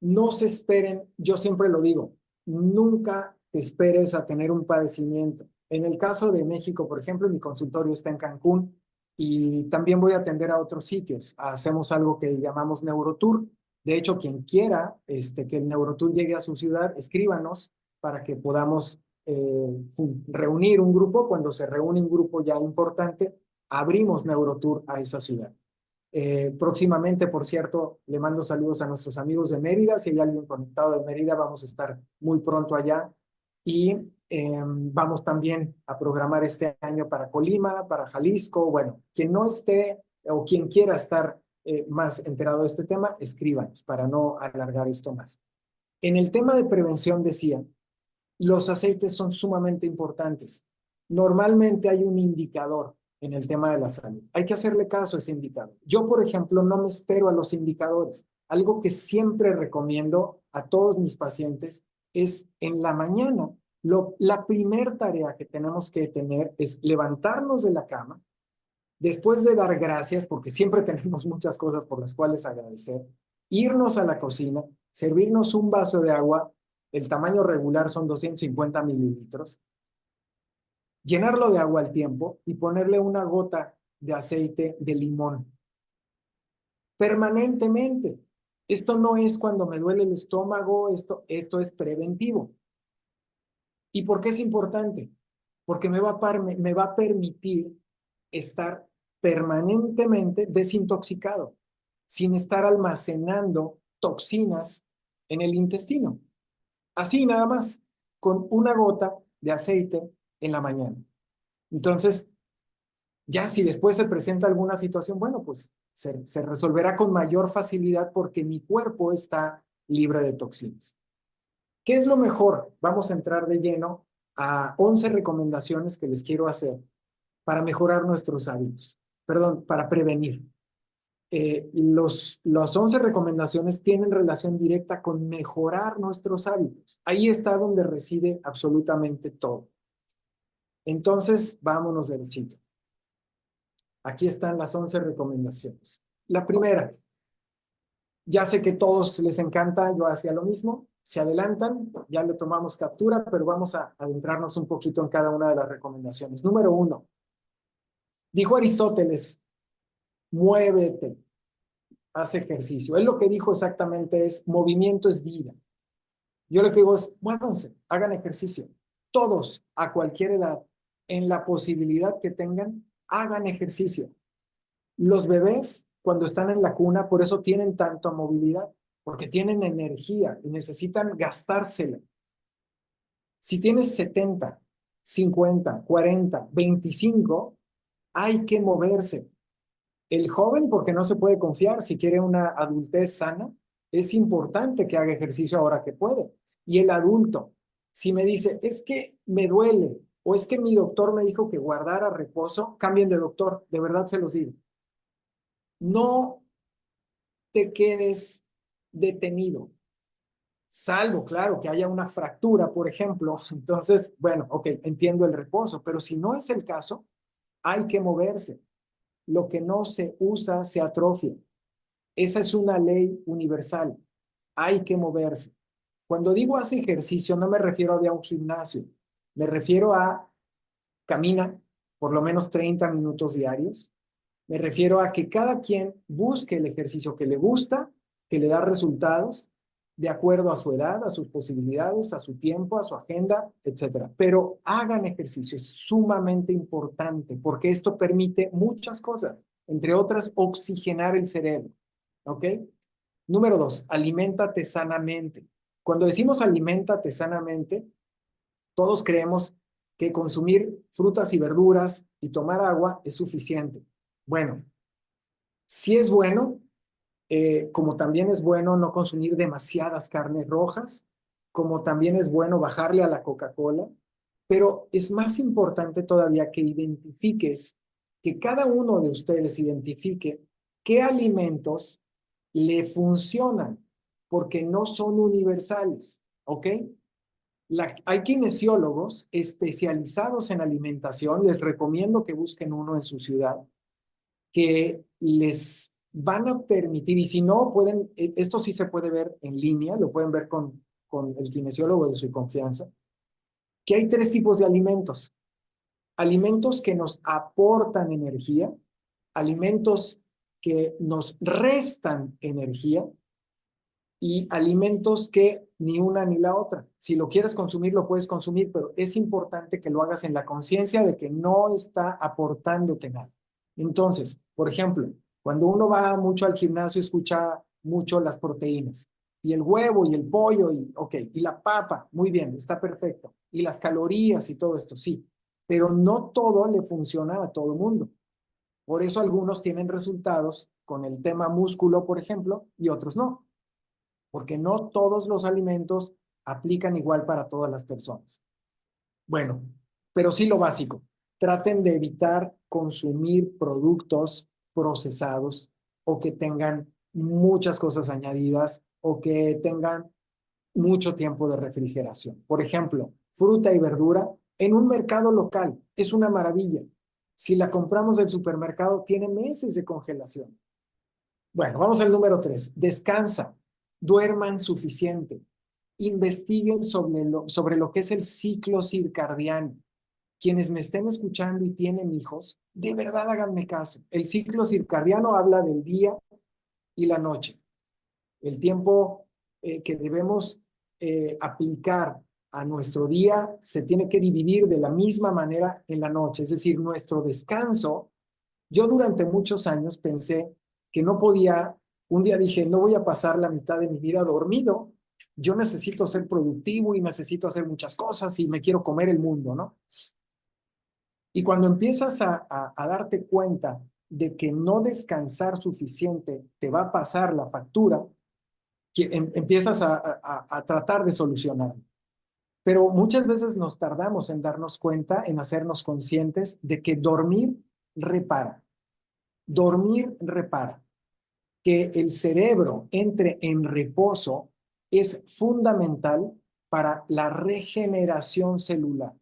No se esperen, yo siempre lo digo, nunca te esperes a tener un padecimiento. En el caso de México, por ejemplo, mi consultorio está en Cancún y también voy a atender a otros sitios. Hacemos algo que llamamos Neurotour. De hecho, quien quiera que el Neurotour llegue a su ciudad, escríbanos para que podamos reunir un grupo. Cuando se reúne un grupo ya importante, abrimos Neurotour a esa ciudad. Próximamente, por cierto, le mando saludos a nuestros amigos de Mérida. Si hay alguien conectado de Mérida, vamos a estar muy pronto allá. Y vamos también a programar este año para Colima, para Jalisco. Bueno, quien no esté o quien quiera estar más enterado de este tema, escríbanos para no alargar esto más. En el tema de prevención decía, los aceites son sumamente importantes. Normalmente hay un indicador en el tema de la salud. Hay que hacerle caso a ese indicador. Yo, por ejemplo, no me espero a los indicadores. Algo que siempre recomiendo a todos mis pacientes es en la mañana. La primera tarea que tenemos que tener es levantarnos de la cama, después de dar gracias, porque siempre tenemos muchas cosas por las cuales agradecer, irnos a la cocina, servirnos un vaso de agua, el tamaño regular son 250 mililitros, llenarlo de agua al tiempo y ponerle una gota de aceite de limón. Permanentemente. Esto no es cuando me duele el estómago, esto es preventivo. ¿Y por qué es importante? Porque me va a permitir estar permanentemente desintoxicado, sin estar almacenando toxinas en el intestino. Así nada más, con una gota de aceite en la mañana. Entonces, ya si después se presenta alguna situación, bueno, pues se resolverá con mayor facilidad porque mi cuerpo está libre de toxinas. ¿Qué es lo mejor? Vamos a entrar de lleno a 11 recomendaciones que les quiero hacer para mejorar nuestros hábitos. Perdón, para prevenir. Los 11 recomendaciones tienen relación directa con mejorar nuestros hábitos. Ahí está donde reside absolutamente todo. Entonces, vámonos derechito. Aquí están las 11 recomendaciones. La primera, ya sé que a todos les encanta, yo hacía lo mismo, se adelantan, ya le tomamos captura, pero vamos a adentrarnos un poquito en cada una de las recomendaciones. Número 1, dijo Aristóteles, muévete, haz ejercicio. Él lo que dijo exactamente es, movimiento es vida. Yo lo que digo es, muévanse, hagan ejercicio. Todos, a cualquier edad, en la posibilidad que tengan, hagan ejercicio. Los bebés, cuando están en la cuna, por eso tienen tanta movilidad, porque tienen energía y necesitan gastársela. Si tienes 70, 50, 40, 25, hay que moverse. El joven, porque no se puede confiar, si quiere una adultez sana, es importante que haga ejercicio ahora que puede. Y el adulto, si me dice, es que me duele, o es que mi doctor me dijo que guardara reposo, cambien de doctor, de verdad se los digo. No te quedes detenido, salvo, claro, que haya una fractura, por ejemplo. Entonces, bueno, ok, entiendo el reposo, pero si no es el caso, hay que moverse. Lo que no se usa se atrofia. Esa es una ley universal. Hay que moverse. Cuando digo hace ejercicio, no me refiero a ir a un gimnasio. Me refiero a camina por lo menos 30 minutos diarios. Me refiero a que cada quien busque el ejercicio que le gusta, que le da resultados, de acuerdo a su edad, a sus posibilidades, a su tiempo, a su agenda, etcétera. Pero hagan ejercicio, es sumamente importante porque esto permite muchas cosas, entre otras, oxigenar el cerebro. ¿Ok? Número 2, aliméntate sanamente. Cuando decimos aliméntate sanamente, todos creemos que consumir frutas y verduras y tomar agua es suficiente. Bueno, sí es bueno, como también es bueno no consumir demasiadas carnes rojas, como también es bueno bajarle a la Coca-Cola, pero es más importante todavía que identifiques, que cada uno de ustedes identifique qué alimentos le funcionan, porque no son universales, ¿ok? Hay kinesiólogos especializados en alimentación, les recomiendo que busquen uno en su ciudad, que les van a permitir, y si no pueden, esto sí se puede ver en línea, lo pueden ver con el kinesiólogo de su confianza, que hay 3 tipos de alimentos. Alimentos que nos aportan energía, alimentos que nos restan energía y alimentos que ni una ni la otra. Si lo quieres consumir, lo puedes consumir, pero es importante que lo hagas en la conciencia de que no está aportándote nada. Entonces, por ejemplo, cuando uno va mucho al gimnasio, escucha mucho las proteínas, y el huevo, y el pollo, y ok, y la papa, muy bien, está perfecto, y las calorías y todo esto, sí, pero no todo le funciona a todo el mundo. Por eso algunos tienen resultados con el tema músculo, por ejemplo, y otros no, porque no todos los alimentos aplican igual para todas las personas. Bueno, pero sí lo básico. Traten de evitar consumir productos procesados o que tengan muchas cosas añadidas o que tengan mucho tiempo de refrigeración. Por ejemplo, fruta y verdura en un mercado local es una maravilla. Si la compramos del supermercado, tiene meses de congelación. Bueno, vamos al número 3. Descansa, duerman suficiente, investiguen sobre lo que es el ciclo circadiano. Quienes me estén escuchando y tienen hijos, de verdad háganme caso. El ciclo circadiano habla del día y la noche. El tiempo que debemos aplicar a nuestro día se tiene que dividir de la misma manera en la noche. Es decir, nuestro descanso. Yo durante muchos años pensé que no podía, un día dije, no voy a pasar la mitad de mi vida dormido, yo necesito ser productivo y necesito hacer muchas cosas y me quiero comer el mundo, ¿no? Y cuando empiezas a darte cuenta de que no descansar suficiente te va a pasar la factura, empiezas a tratar de solucionarlo. Pero muchas veces nos tardamos en darnos cuenta, en hacernos conscientes de que dormir repara. Dormir repara. Que el cerebro entre en reposo es fundamental para la regeneración celular.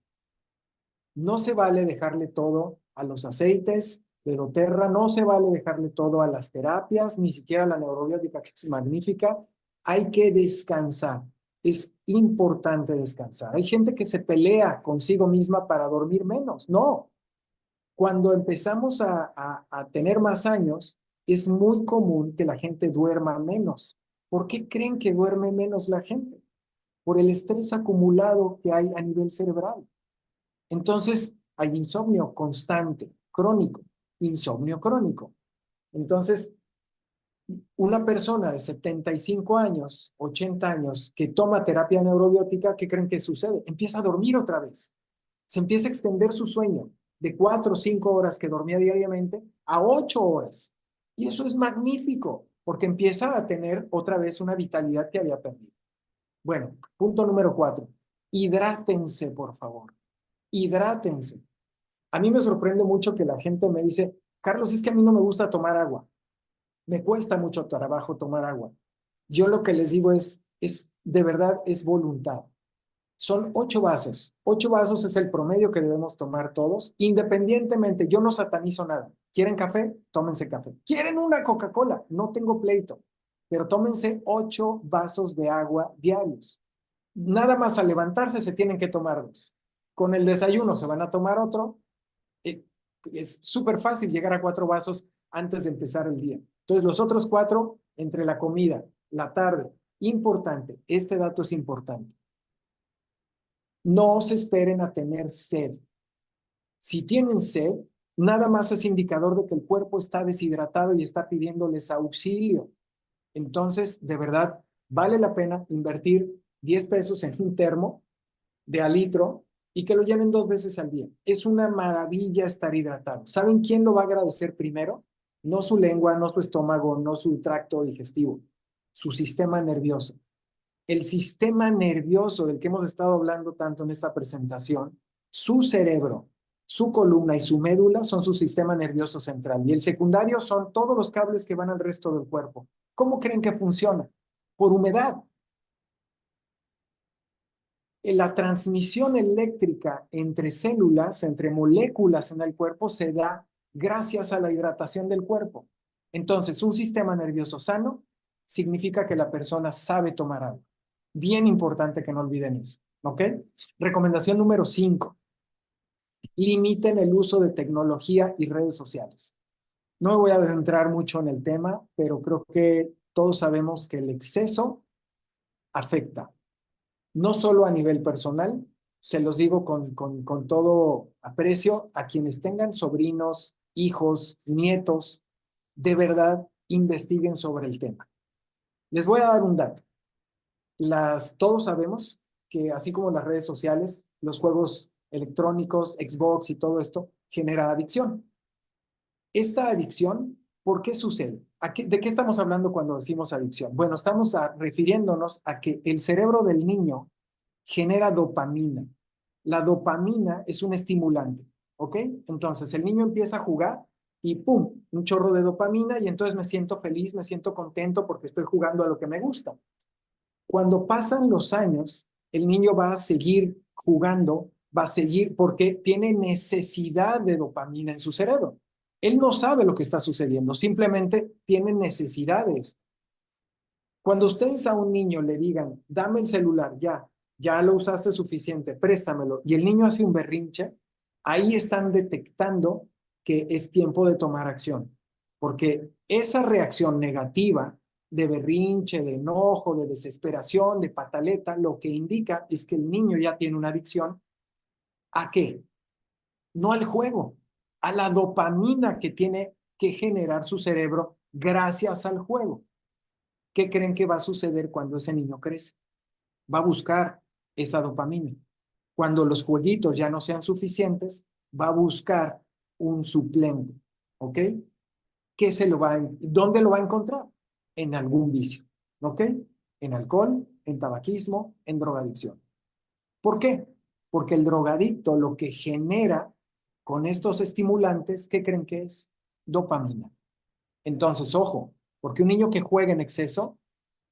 No se vale dejarle todo a los aceites, de doTERRA. No se vale dejarle todo a las terapias, ni siquiera a la neurobiótica, que es magnífica. Hay que descansar. Es importante descansar. Hay gente que se pelea consigo misma para dormir menos. No. Cuando empezamos a tener más años, es muy común que la gente duerma menos. ¿Por qué creen que duerme menos la gente? Por el estrés acumulado que hay a nivel cerebral. Entonces, hay insomnio constante, crónico, insomnio crónico. Entonces, una persona de 75 años, 80 años, que toma terapia neurobiótica, ¿qué creen que sucede? Empieza a dormir otra vez. Se empieza a extender su sueño de 4 o 5 horas que dormía diariamente a 8 horas. Y eso es magnífico, porque empieza a tener otra vez una vitalidad que había perdido. Bueno, punto número 4. Hidrátense, por favor. Hidrátense. A mí me sorprende mucho que la gente me dice, Carlos, es que a mí no me gusta tomar agua. Me cuesta mucho trabajo tomar agua. Yo lo que les digo es de verdad, es voluntad. Son 8 vasos. 8 vasos es el promedio que debemos tomar todos, independientemente. Yo no satanizo nada. ¿Quieren café? Tómense café. ¿Quieren una Coca-Cola? No tengo pleito. Pero tómense 8 vasos de agua diarios. Nada más al levantarse se tienen que tomar 2. Con el desayuno se van a tomar otro. Es súper fácil llegar a 4 vasos antes de empezar el día. Entonces, los otros 4 entre la comida, la tarde. Importante, este dato es importante. No se esperen a tener sed. Si tienen sed, nada más es indicador de que el cuerpo está deshidratado y está pidiéndoles auxilio. Entonces, de verdad, vale la pena invertir 10 pesos en un termo de a litro y que lo llenen 2 veces al día. Es una maravilla estar hidratado. ¿Saben quién lo va a agradecer primero? No su lengua, no su estómago, no su tracto digestivo, su sistema nervioso. El sistema nervioso del que hemos estado hablando tanto en esta presentación, su cerebro, su columna y su médula son su sistema nervioso central. Y el secundario son todos los cables que van al resto del cuerpo. ¿Cómo creen que funciona? Por humedad. La transmisión eléctrica entre células, entre moléculas en el cuerpo, se da gracias a la hidratación del cuerpo. Entonces, un sistema nervioso sano significa que la persona sabe tomar agua. Bien importante que no olviden eso, ¿ok? Recomendación número 5. Limiten el uso de tecnología y redes sociales. No me voy a adentrar mucho en el tema, pero creo que todos sabemos que el exceso afecta. No solo a nivel personal, se los digo con todo aprecio, a quienes tengan sobrinos, hijos, nietos, de verdad investiguen sobre el tema. Les voy a dar un dato. Todos sabemos que así como las redes sociales, los juegos electrónicos, Xbox y todo esto, genera adicción. Esta adicción, ¿por qué sucede? ¿De qué estamos hablando cuando decimos adicción? Bueno, estamos refiriéndonos a que el cerebro del niño genera dopamina. La dopamina es un estimulante, ¿ok? Entonces el niño empieza a jugar y ¡pum! Un chorro de dopamina y entonces me siento feliz, me siento contento porque estoy jugando a lo que me gusta. Cuando pasan los años, el niño va a seguir jugando, va a seguir porque tiene necesidad de dopamina en su cerebro. Él no sabe lo que está sucediendo, simplemente tiene necesidad de esto. Cuando ustedes a un niño le digan, dame el celular, ya lo usaste suficiente, préstamelo, y el niño hace un berrinche, ahí están detectando que es tiempo de tomar acción, porque esa reacción negativa de berrinche, de enojo, de desesperación, de pataleta, lo que indica es que el niño ya tiene una adicción. ¿A qué? No al juego, a la dopamina que tiene que generar su cerebro gracias al juego. ¿Qué creen que va a suceder cuando ese niño crece? Va a buscar esa dopamina. Cuando los jueguitos ya no sean suficientes, va a buscar un suplente, ¿ok? ¿Dónde lo va a encontrar? En algún vicio, ¿ok? En alcohol, en tabaquismo, en drogadicción. ¿Por qué? Porque el drogadicto lo que genera con estos estimulantes, ¿qué creen que es? Dopamina. Entonces, ojo, porque un niño que juega en exceso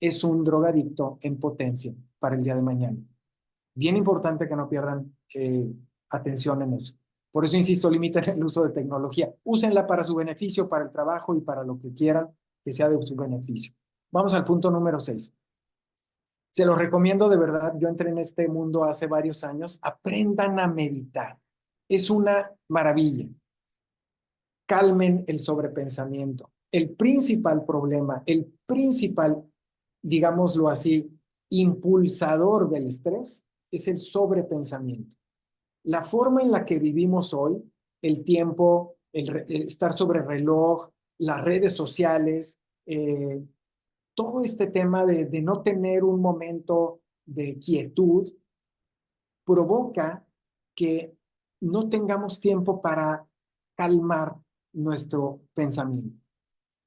es un drogadicto en potencia para el día de mañana. Bien importante que no pierdan atención en eso. Por eso insisto, limiten el uso de tecnología. Úsenla para su beneficio, para el trabajo y para lo que quieran que sea de su beneficio. Vamos al punto número 6. Se los recomiendo de verdad. Yo entré en este mundo hace varios años. Aprendan a meditar. Es una maravilla. Calmen el sobrepensamiento. El principal problema, el principal, digámoslo así, impulsador del estrés es el sobrepensamiento. La forma en la que vivimos hoy, el tiempo, el estar sobre reloj, las redes sociales, todo este tema de no tener un momento de quietud, provoca que no tengamos tiempo para calmar nuestro pensamiento.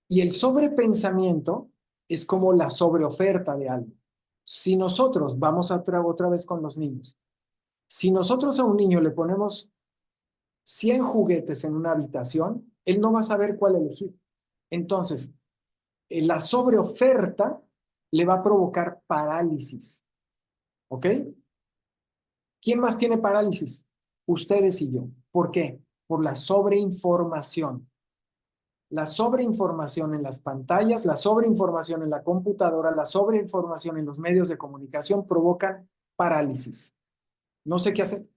Y el sobrepensamiento es como la sobreoferta de algo. Si nosotros, vamos otra vez con los niños, si nosotros a un niño le ponemos 100 juguetes en una habitación, él no va a saber cuál elegir. Entonces, la sobreoferta le va a provocar parálisis. ¿Ok? ¿Quién más tiene parálisis? Ustedes y yo. ¿Por qué? Por la sobreinformación. La sobreinformación en las pantallas, la sobreinformación en la computadora, la sobreinformación en los medios de comunicación provocan parálisis. No sé qué hacer.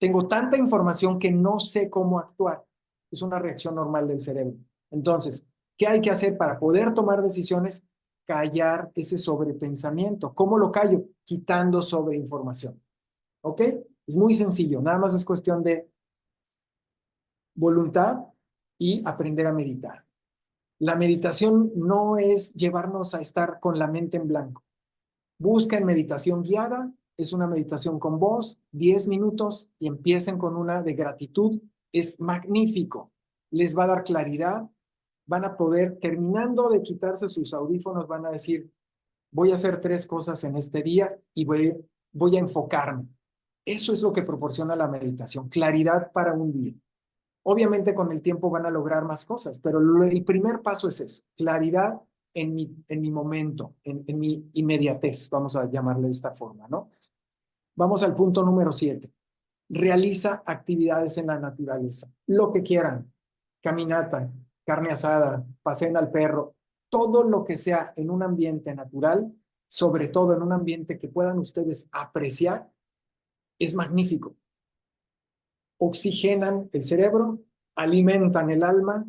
Tengo tanta información que no sé cómo actuar. Es una reacción normal del cerebro. Entonces, ¿qué hay que hacer para poder tomar decisiones? Callar ese sobrepensamiento. ¿Cómo lo callo? Quitando sobreinformación. ¿Ok? Es muy sencillo. Nada más es cuestión de voluntad y aprender a meditar. La meditación no es llevarnos a estar con la mente en blanco. Busquen meditación guiada, es una meditación con voz, 10 minutos y empiecen con una de gratitud. Es magnífico, les va a dar claridad, van a poder, terminando de quitarse sus audífonos, van a decir, voy a hacer 3 cosas en este día y voy a enfocarme. Eso es lo que proporciona la meditación, claridad para un día. Obviamente con el tiempo van a lograr más cosas, pero el primer paso es eso, claridad en mi momento, en mi inmediatez, vamos a llamarle de esta forma, ¿no? Vamos al punto número 7. Realiza actividades en la naturaleza, lo que quieran, caminata, carne asada, paseen al perro, todo lo que sea en un ambiente natural, sobre todo en un ambiente que puedan ustedes apreciar, es magnífico. Oxigenan el cerebro, alimentan el alma,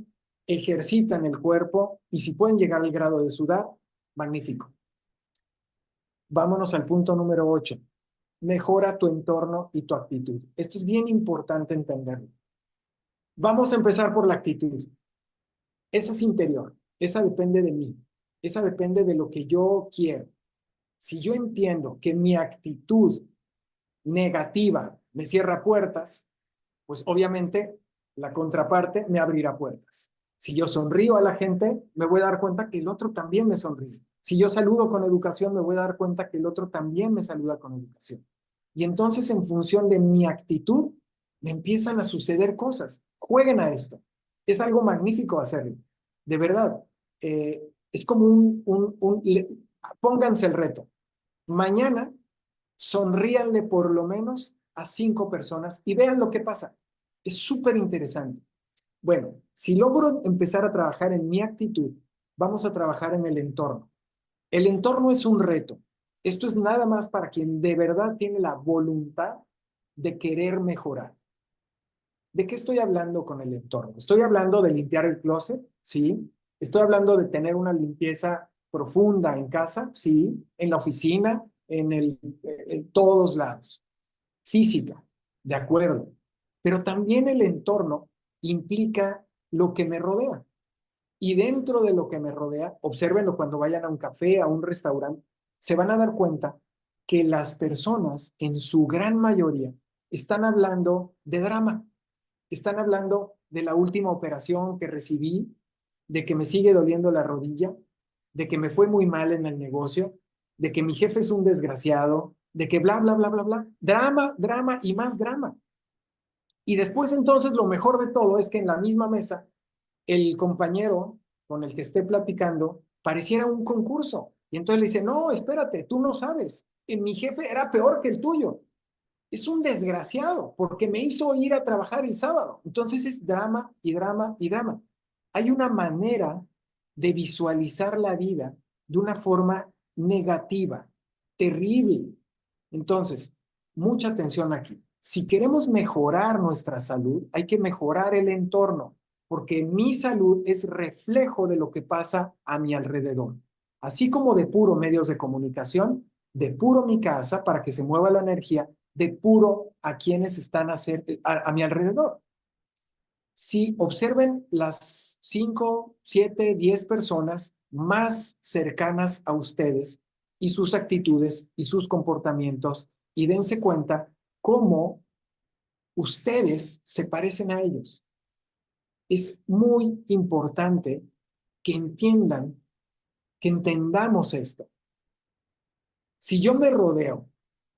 ejercitan el cuerpo y si pueden llegar al grado de sudar, magnífico. Vámonos al punto número 8. Mejora tu entorno y tu actitud. Esto es bien importante entenderlo. Vamos a empezar por la actitud. Esa es interior, esa depende de mí, esa depende de lo que yo quiero. Si yo entiendo que mi actitud negativa me cierra puertas, pues obviamente la contraparte me abrirá puertas. Si yo sonrío a la gente, me voy a dar cuenta que el otro también me sonríe. Si yo saludo con educación, me voy a dar cuenta que el otro también me saluda con educación. Y entonces, en función de mi actitud, me empiezan a suceder cosas. Jueguen a esto. Es algo magnífico hacerlo. De verdad. Es como pónganse el reto. Mañana, sonríanle por lo menos a 5 personas y vean lo que pasa. Es súper interesante. Bueno, si logro empezar a trabajar en mi actitud, vamos a trabajar en el entorno. El entorno es un reto. Esto es nada más para quien de verdad tiene la voluntad de querer mejorar. ¿De qué estoy hablando con el entorno? Estoy hablando de limpiar el closet, sí. Estoy hablando de tener una limpieza profunda en casa, sí. En la oficina, en todos lados. Física, de acuerdo. Pero también el entorno implica lo que me rodea. Y dentro de lo que me rodea, obsérvenlo cuando vayan a un café, a un restaurante, se van a dar cuenta que las personas, en su gran mayoría, están hablando de drama. Están hablando de la última operación que recibí, de que me sigue doliendo la rodilla, de que me fue muy mal en el negocio, de que mi jefe es un desgraciado, de que bla, bla, bla, bla, bla. Drama, drama y más drama. Y después entonces lo mejor de todo es que en la misma mesa el compañero con el que esté platicando pareciera un concurso. Y entonces le dice, no, espérate, tú no sabes. Mi jefe era peor que el tuyo. es un desgraciado porque me hizo ir a trabajar el sábado. Entonces es drama y drama y drama. Hay una manera de visualizar la vida de una forma negativa, terrible. Entonces, mucha atención aquí. Si queremos mejorar nuestra salud, hay que mejorar el entorno, porque mi salud es reflejo de lo que pasa a mi alrededor. Así como depuro medios de comunicación, depuro mi casa para que se mueva la energía, depuro a quienes están a mi alrededor. Si observen las 5, 7, 10 personas más cercanas a ustedes y sus actitudes y sus comportamientos y dense cuenta cómo ustedes se parecen a ellos. Es muy importante que entiendan, que entendamos esto. Si yo me rodeo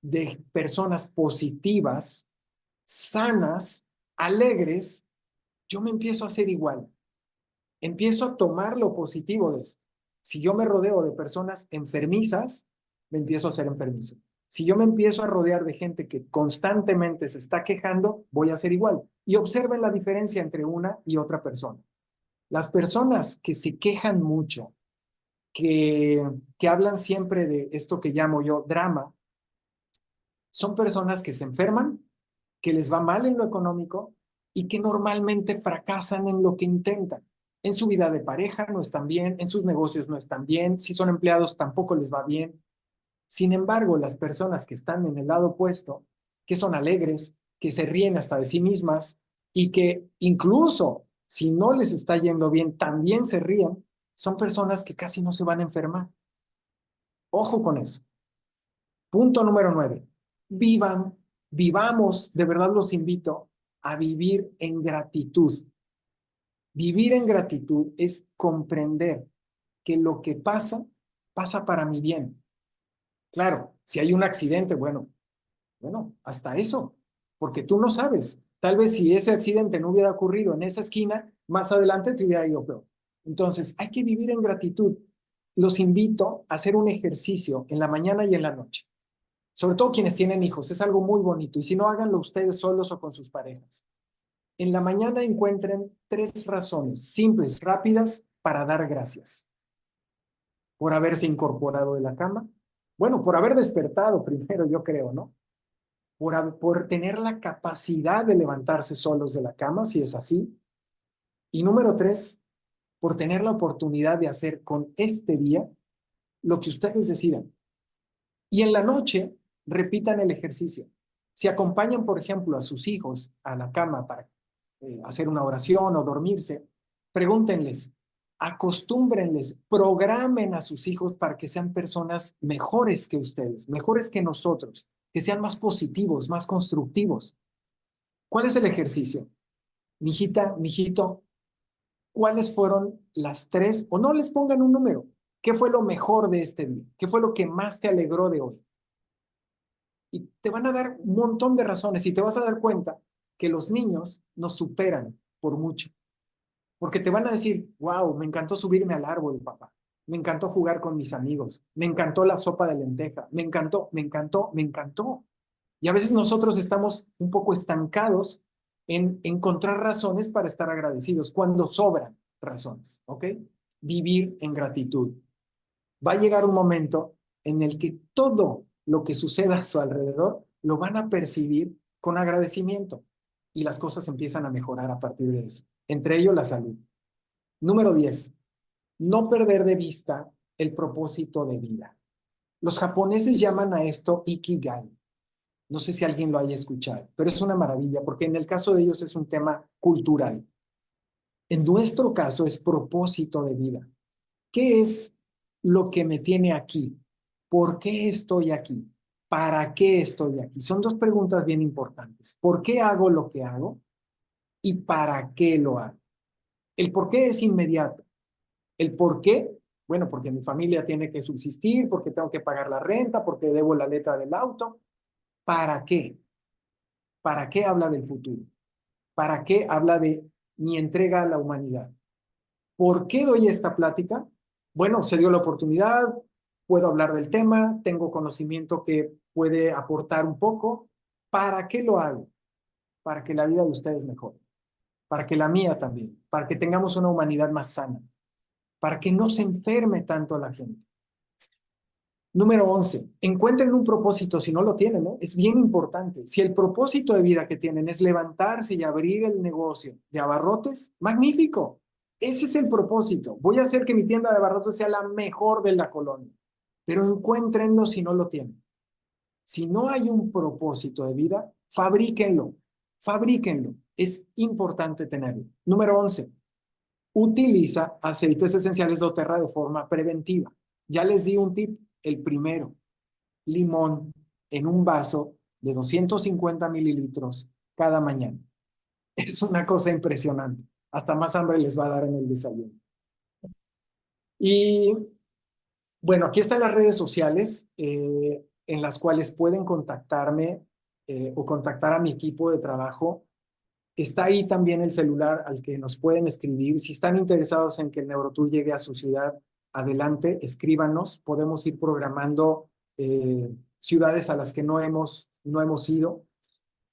de personas positivas, sanas, alegres, yo me empiezo a hacer igual. Empiezo a tomar lo positivo de esto. Si yo me rodeo de personas enfermizas, me empiezo a ser enfermizo. Si yo me empiezo a rodear de gente que constantemente se está quejando, voy a ser igual. Y observen la diferencia entre una y otra persona. Las personas que se quejan mucho, que hablan siempre de esto que llamo yo drama, son personas que se enferman, que les va mal en lo económico y que normalmente fracasan en lo que intentan. En su vida de pareja no están bien, en sus negocios no están bien, si son empleados tampoco les va bien. Sin embargo, las personas que están en el lado opuesto, que son alegres, que se ríen hasta de sí mismas y que incluso si no les está yendo bien, también se ríen, son personas que casi no se van a enfermar. Ojo con eso. Punto número 9. Vivamos, de verdad los invito a vivir en gratitud. Vivir en gratitud es comprender que lo que pasa, pasa para mi bien. Claro, si hay un accidente, bueno, hasta eso, porque tú no sabes. Tal vez si ese accidente no hubiera ocurrido en esa esquina, más adelante te hubiera ido peor. Entonces, hay que vivir en gratitud. Los invito a hacer un ejercicio en la mañana y en la noche. Sobre todo quienes tienen hijos, es algo muy bonito. Y si no, háganlo ustedes solos o con sus parejas. En la mañana encuentren 3 razones simples, rápidas, para dar gracias. Por haberse incorporado de la cama. Bueno, por haber despertado primero, yo creo, ¿no? Por tener la capacidad de levantarse solos de la cama, si es así. Y número 3, por tener la oportunidad de hacer con este día lo que ustedes decidan. Y en la noche, repitan el ejercicio. Si acompañan, por ejemplo, a sus hijos a la cama para hacer una oración o dormirse, pregúntenles, acostúmbrenles, programen a sus hijos para que sean personas mejores que ustedes, mejores que nosotros, que sean más positivos, más constructivos. ¿Cuál es el ejercicio? Mijita, mijito, ¿cuáles fueron las 3? O no les pongan un número. ¿Qué fue lo mejor de este día? ¿Qué fue lo que más te alegró de hoy? Y te van a dar un montón de razones y te vas a dar cuenta que los niños nos superan por mucho. Porque te van a decir, wow, me encantó subirme al árbol, papá. Me encantó jugar con mis amigos. Me encantó la sopa de lenteja. Me encantó, me encantó, me encantó. Y a veces nosotros estamos un poco estancados en encontrar razones para estar agradecidos cuando sobran razones, ¿ok? Vivir en gratitud. Va a llegar un momento en el que todo lo que suceda a su alrededor lo van a percibir con agradecimiento y las cosas empiezan a mejorar a partir de eso, entre ellos la salud. Número 10, no perder de vista el propósito de vida. Los japoneses llaman a esto Ikigai. No sé si alguien lo haya escuchado, pero es una maravilla porque en el caso de ellos es un tema cultural. En nuestro caso es propósito de vida. ¿Qué es lo que me tiene aquí? ¿Por qué estoy aquí? ¿Para qué estoy aquí? Son 2 preguntas bien importantes. ¿Por qué hago lo que hago? ¿Y para qué lo hago? El por qué es inmediato. El por qué, bueno, porque mi familia tiene que subsistir, porque tengo que pagar la renta, porque debo la letra del auto. ¿Para qué? ¿Para qué habla del futuro? ¿Para qué habla de mi entrega a la humanidad? ¿Por qué doy esta plática? Bueno, se dio la oportunidad, puedo hablar del tema, tengo conocimiento que puede aportar un poco. ¿Para qué lo hago? Para que la vida de ustedes mejore, para que la mía también, para que tengamos una humanidad más sana, para que no se enferme tanto la gente. Número 11, encuentren un propósito si no lo tienen, ¿no? Es bien importante. Si el propósito de vida que tienen es levantarse y abrir el negocio de abarrotes, magnífico. Ese es el propósito. Voy a hacer que mi tienda de abarrotes sea la mejor de la colonia. Pero encuéntrenlo si no lo tienen. Si no hay un propósito de vida, fabríquenlo. Fabríquenlo. Es importante tenerlo. Número 11, utiliza aceites esenciales doTERRA de forma preventiva. Ya les di un tip. El primero, limón en un vaso de 250 mililitros cada mañana. Es una cosa impresionante. Hasta más hambre les va a dar en el desayuno. Y bueno, aquí están las redes sociales en las cuales pueden contactarme o contactar a mi equipo de trabajo. Está ahí también el celular al que nos pueden escribir. Si están interesados en que el Neurotour llegue a su ciudad, adelante, escríbanos. Podemos ir programando ciudades a las que no hemos ido.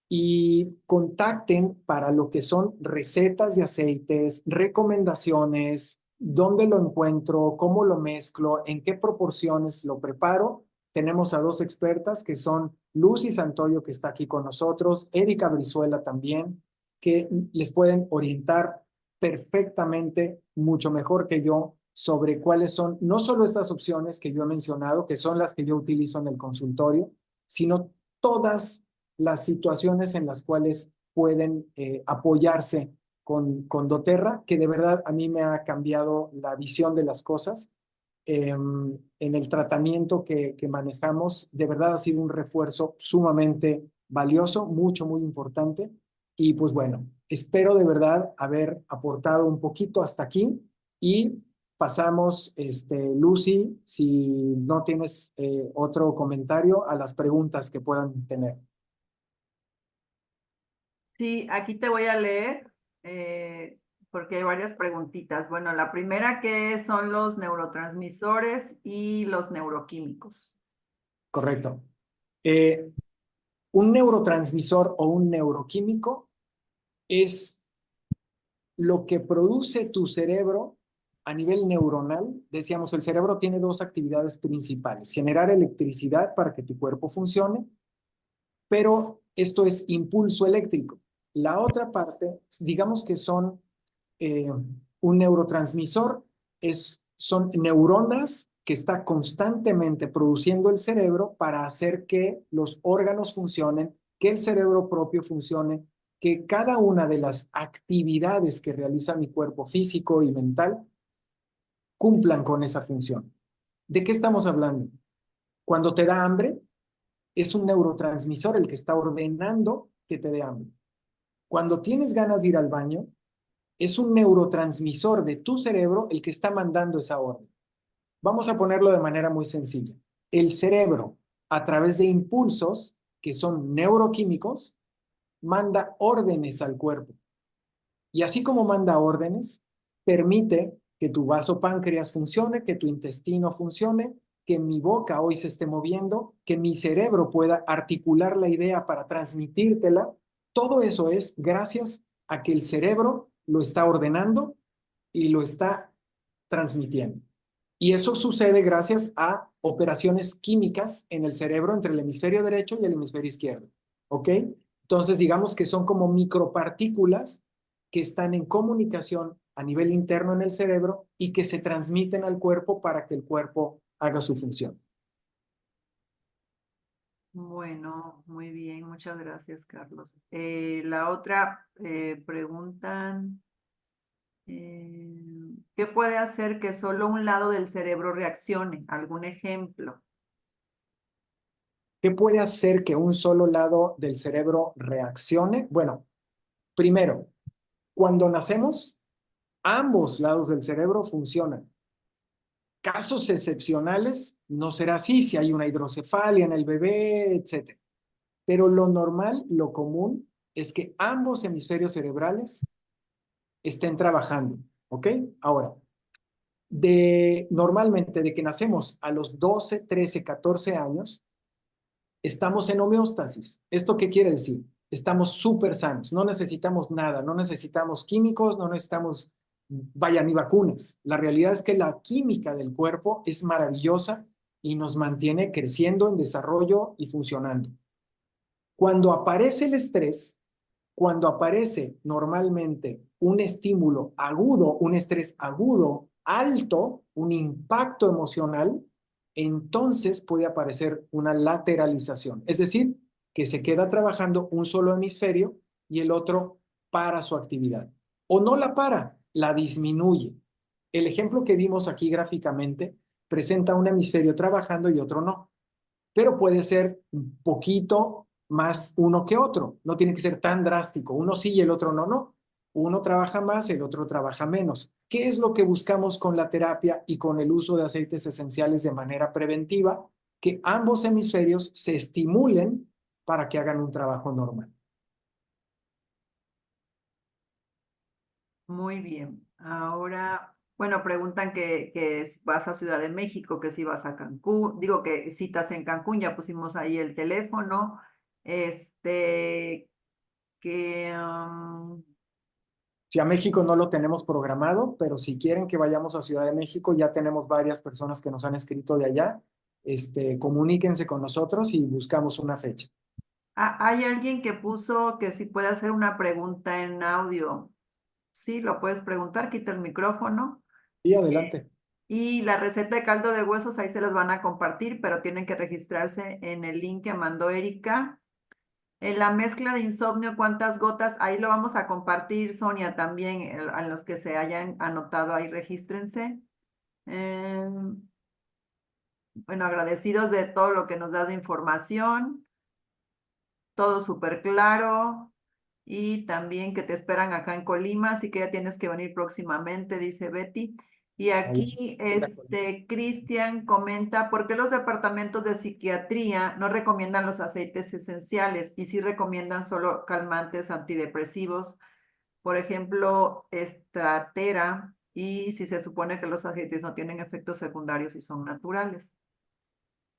Y contacten para lo que son recetas de aceites, recomendaciones, dónde lo encuentro, cómo lo mezclo, en qué proporciones lo preparo. Tenemos a dos expertas que son Lucy Santoyo, que está aquí con nosotros, Erika Brizuela también, que les pueden orientar perfectamente, mucho mejor que yo, sobre cuáles son no solo estas opciones que yo he mencionado, que son las que yo utilizo en el consultorio, sino todas las situaciones en las cuales pueden apoyarse con doTERRA, que de verdad a mí me ha cambiado la visión de las cosas. En el tratamiento que manejamos, de verdad ha sido un refuerzo sumamente valioso, muy importante. Y pues bueno, espero de verdad haber aportado un poquito hasta aquí y pasamos, Lucy, si no tienes otro comentario, a las preguntas que puedan tener. Sí, aquí te voy a leer porque hay varias preguntitas. Bueno, la primera, ¿qué son los neurotransmisores y los neuroquímicos? Correcto. Un neurotransmisor o un neuroquímico es lo que produce tu cerebro a nivel neuronal. Decíamos, el cerebro tiene dos actividades principales: generar electricidad para que tu cuerpo funcione, pero esto es impulso eléctrico. La otra parte, digamos que son un neurotransmisor, son neuronas que está constantemente produciendo el cerebro para hacer que los órganos funcionen, que el cerebro propio funcione, que cada una de las actividades que realiza mi cuerpo físico y mental cumplan con esa función. ¿De qué estamos hablando? Cuando te da hambre, es un neurotransmisor el que está ordenando que te dé hambre. Cuando tienes ganas de ir al baño, es un neurotransmisor de tu cerebro el que está mandando esa orden. Vamos a ponerlo de manera muy sencilla. El cerebro, a través de impulsos que son neuroquímicos, manda órdenes al cuerpo. Y así como manda órdenes, permite que tu vasopáncreas funcione, que tu intestino funcione, que mi boca hoy se esté moviendo, que mi cerebro pueda articular la idea para transmitírtela. Todo eso es gracias a que el cerebro lo está ordenando y lo está transmitiendo. Y eso sucede gracias a operaciones químicas en el cerebro entre el hemisferio derecho y el hemisferio izquierdo. ¿Ok? Entonces, digamos que son como micropartículas que están en comunicación a nivel interno en el cerebro y que se transmiten al cuerpo para que el cuerpo haga su función. Bueno, muy bien, muchas gracias, Carlos. La otra preguntan, ¿qué puede hacer que solo un lado del cerebro reaccione? ¿Algún ejemplo? ¿Qué puede hacer que un solo lado del cerebro reaccione? Bueno, primero, cuando nacemos, ambos lados del cerebro funcionan. Casos excepcionales no será así, si hay una hidrocefalia en el bebé, etc. Pero lo normal, lo común, es que ambos hemisferios cerebrales estén trabajando, ¿ok? Ahora, normalmente de que nacemos a los 12, 13, 14 años, estamos en homeostasis. ¿Esto qué quiere decir? Estamos súper sanos, no necesitamos nada, no necesitamos químicos, no necesitamos, vaya, ni vacunas. La realidad es que la química del cuerpo es maravillosa y nos mantiene creciendo en desarrollo y funcionando. Cuando aparece el estrés, cuando aparece normalmente un estímulo agudo, un estrés agudo, alto, un impacto emocional, entonces puede aparecer una lateralización. Es decir, que se queda trabajando un solo hemisferio y el otro para su actividad. O no la para, la disminuye. El ejemplo que vimos aquí gráficamente presenta un hemisferio trabajando y otro no, pero puede ser un poquito más uno que otro. No tiene que ser tan drástico. Uno sí y el otro no, no. Uno trabaja más, el otro trabaja menos. ¿Qué es lo que buscamos con la terapia y con el uso de aceites esenciales de manera preventiva? Que ambos hemisferios se estimulen para que hagan un trabajo normal. Muy bien. Ahora, bueno, preguntan que si vas a Ciudad de México, que si vas a Cancún. Digo que citas en Cancún, ya pusimos ahí el teléfono. Este, que... Si a México no lo tenemos programado, pero si quieren que vayamos a Ciudad de México, ya tenemos varias personas que nos han escrito de allá. Comuníquense con nosotros y buscamos una fecha. hay alguien que puso que si puede hacer una pregunta en audio. Sí, lo puedes preguntar, quita el micrófono. Y adelante. Y la receta de caldo de huesos ahí se las van a compartir, pero tienen que registrarse en el link que mandó Erika. En la mezcla de insomnio, ¿cuántas gotas? Ahí lo vamos a compartir, Sonia, también. A los que se hayan anotado ahí, regístrense. Bueno, agradecidos de todo lo que nos das de información. Todo súper claro. Y también que te esperan acá en Colima, así que ya tienes que venir próximamente, dice Betty. Y Ahí. aquí, Cristian comenta, ¿por qué los departamentos de psiquiatría no recomiendan los aceites esenciales y sí recomiendan solo calmantes antidepresivos? Por ejemplo, estatera, y si se supone que los aceites no tienen efectos secundarios y son naturales.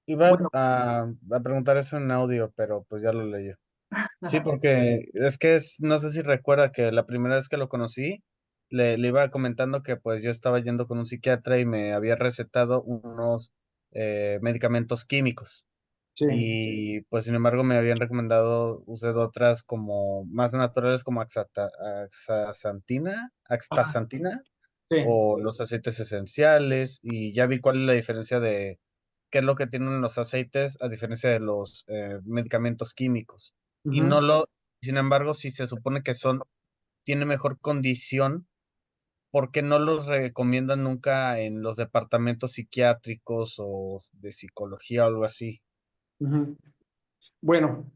Iba Bueno, a preguntar eso en audio, pero pues ya lo leí. Sí, porque es que no sé si recuerda que la primera vez que lo conocí, le iba comentando que pues yo estaba yendo con un psiquiatra y me había recetado unos medicamentos químicos. sí. Y pues sin embargo me habían recomendado usar otras como más naturales como Ajá, axtasantina sí. o los aceites esenciales y ya vi cuál es la diferencia de qué es lo que tienen los aceites a diferencia de los medicamentos químicos. Y Ujú, no sin embargo, si se supone que tiene mejor condición, ¿por qué no los recomiendan nunca en los departamentos psiquiátricos o de psicología o algo así? ujú. Bueno,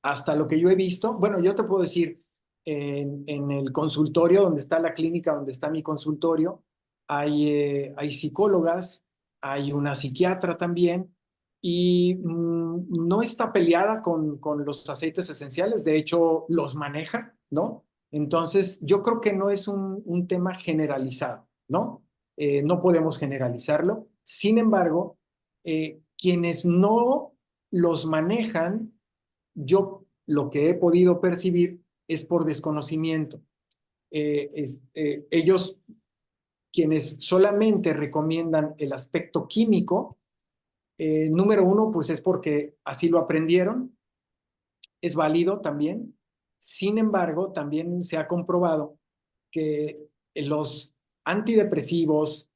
hasta lo que yo he visto, bueno, yo te puedo decir, en el consultorio, donde está la clínica, donde está mi consultorio, hay psicólogas, hay una psiquiatra también, y no está peleada con los aceites esenciales, de hecho los maneja, ¿no? Entonces, yo creo que no es un tema generalizado, ¿no? No podemos generalizarlo. Sin embargo, quienes no los manejan, yo lo que he podido percibir es por desconocimiento. Ellos, quienes solamente recomiendan el aspecto químico, número uno, pues es porque así lo aprendieron, es válido también. Sin embargo, también se ha comprobado que los antidepresivos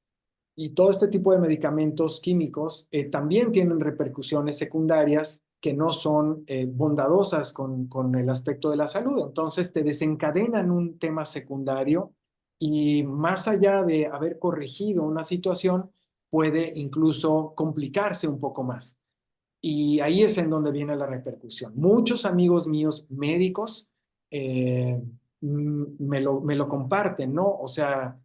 y todo este tipo de medicamentos químicos también tienen repercusiones secundarias que no son bondadosas con el aspecto de la salud. Entonces te desencadenan un tema secundario y más allá de haber corregido una situación, puede incluso complicarse un poco más. Y ahí es en donde viene la repercusión. Muchos amigos míos médicos me lo comparten, ¿no? O sea,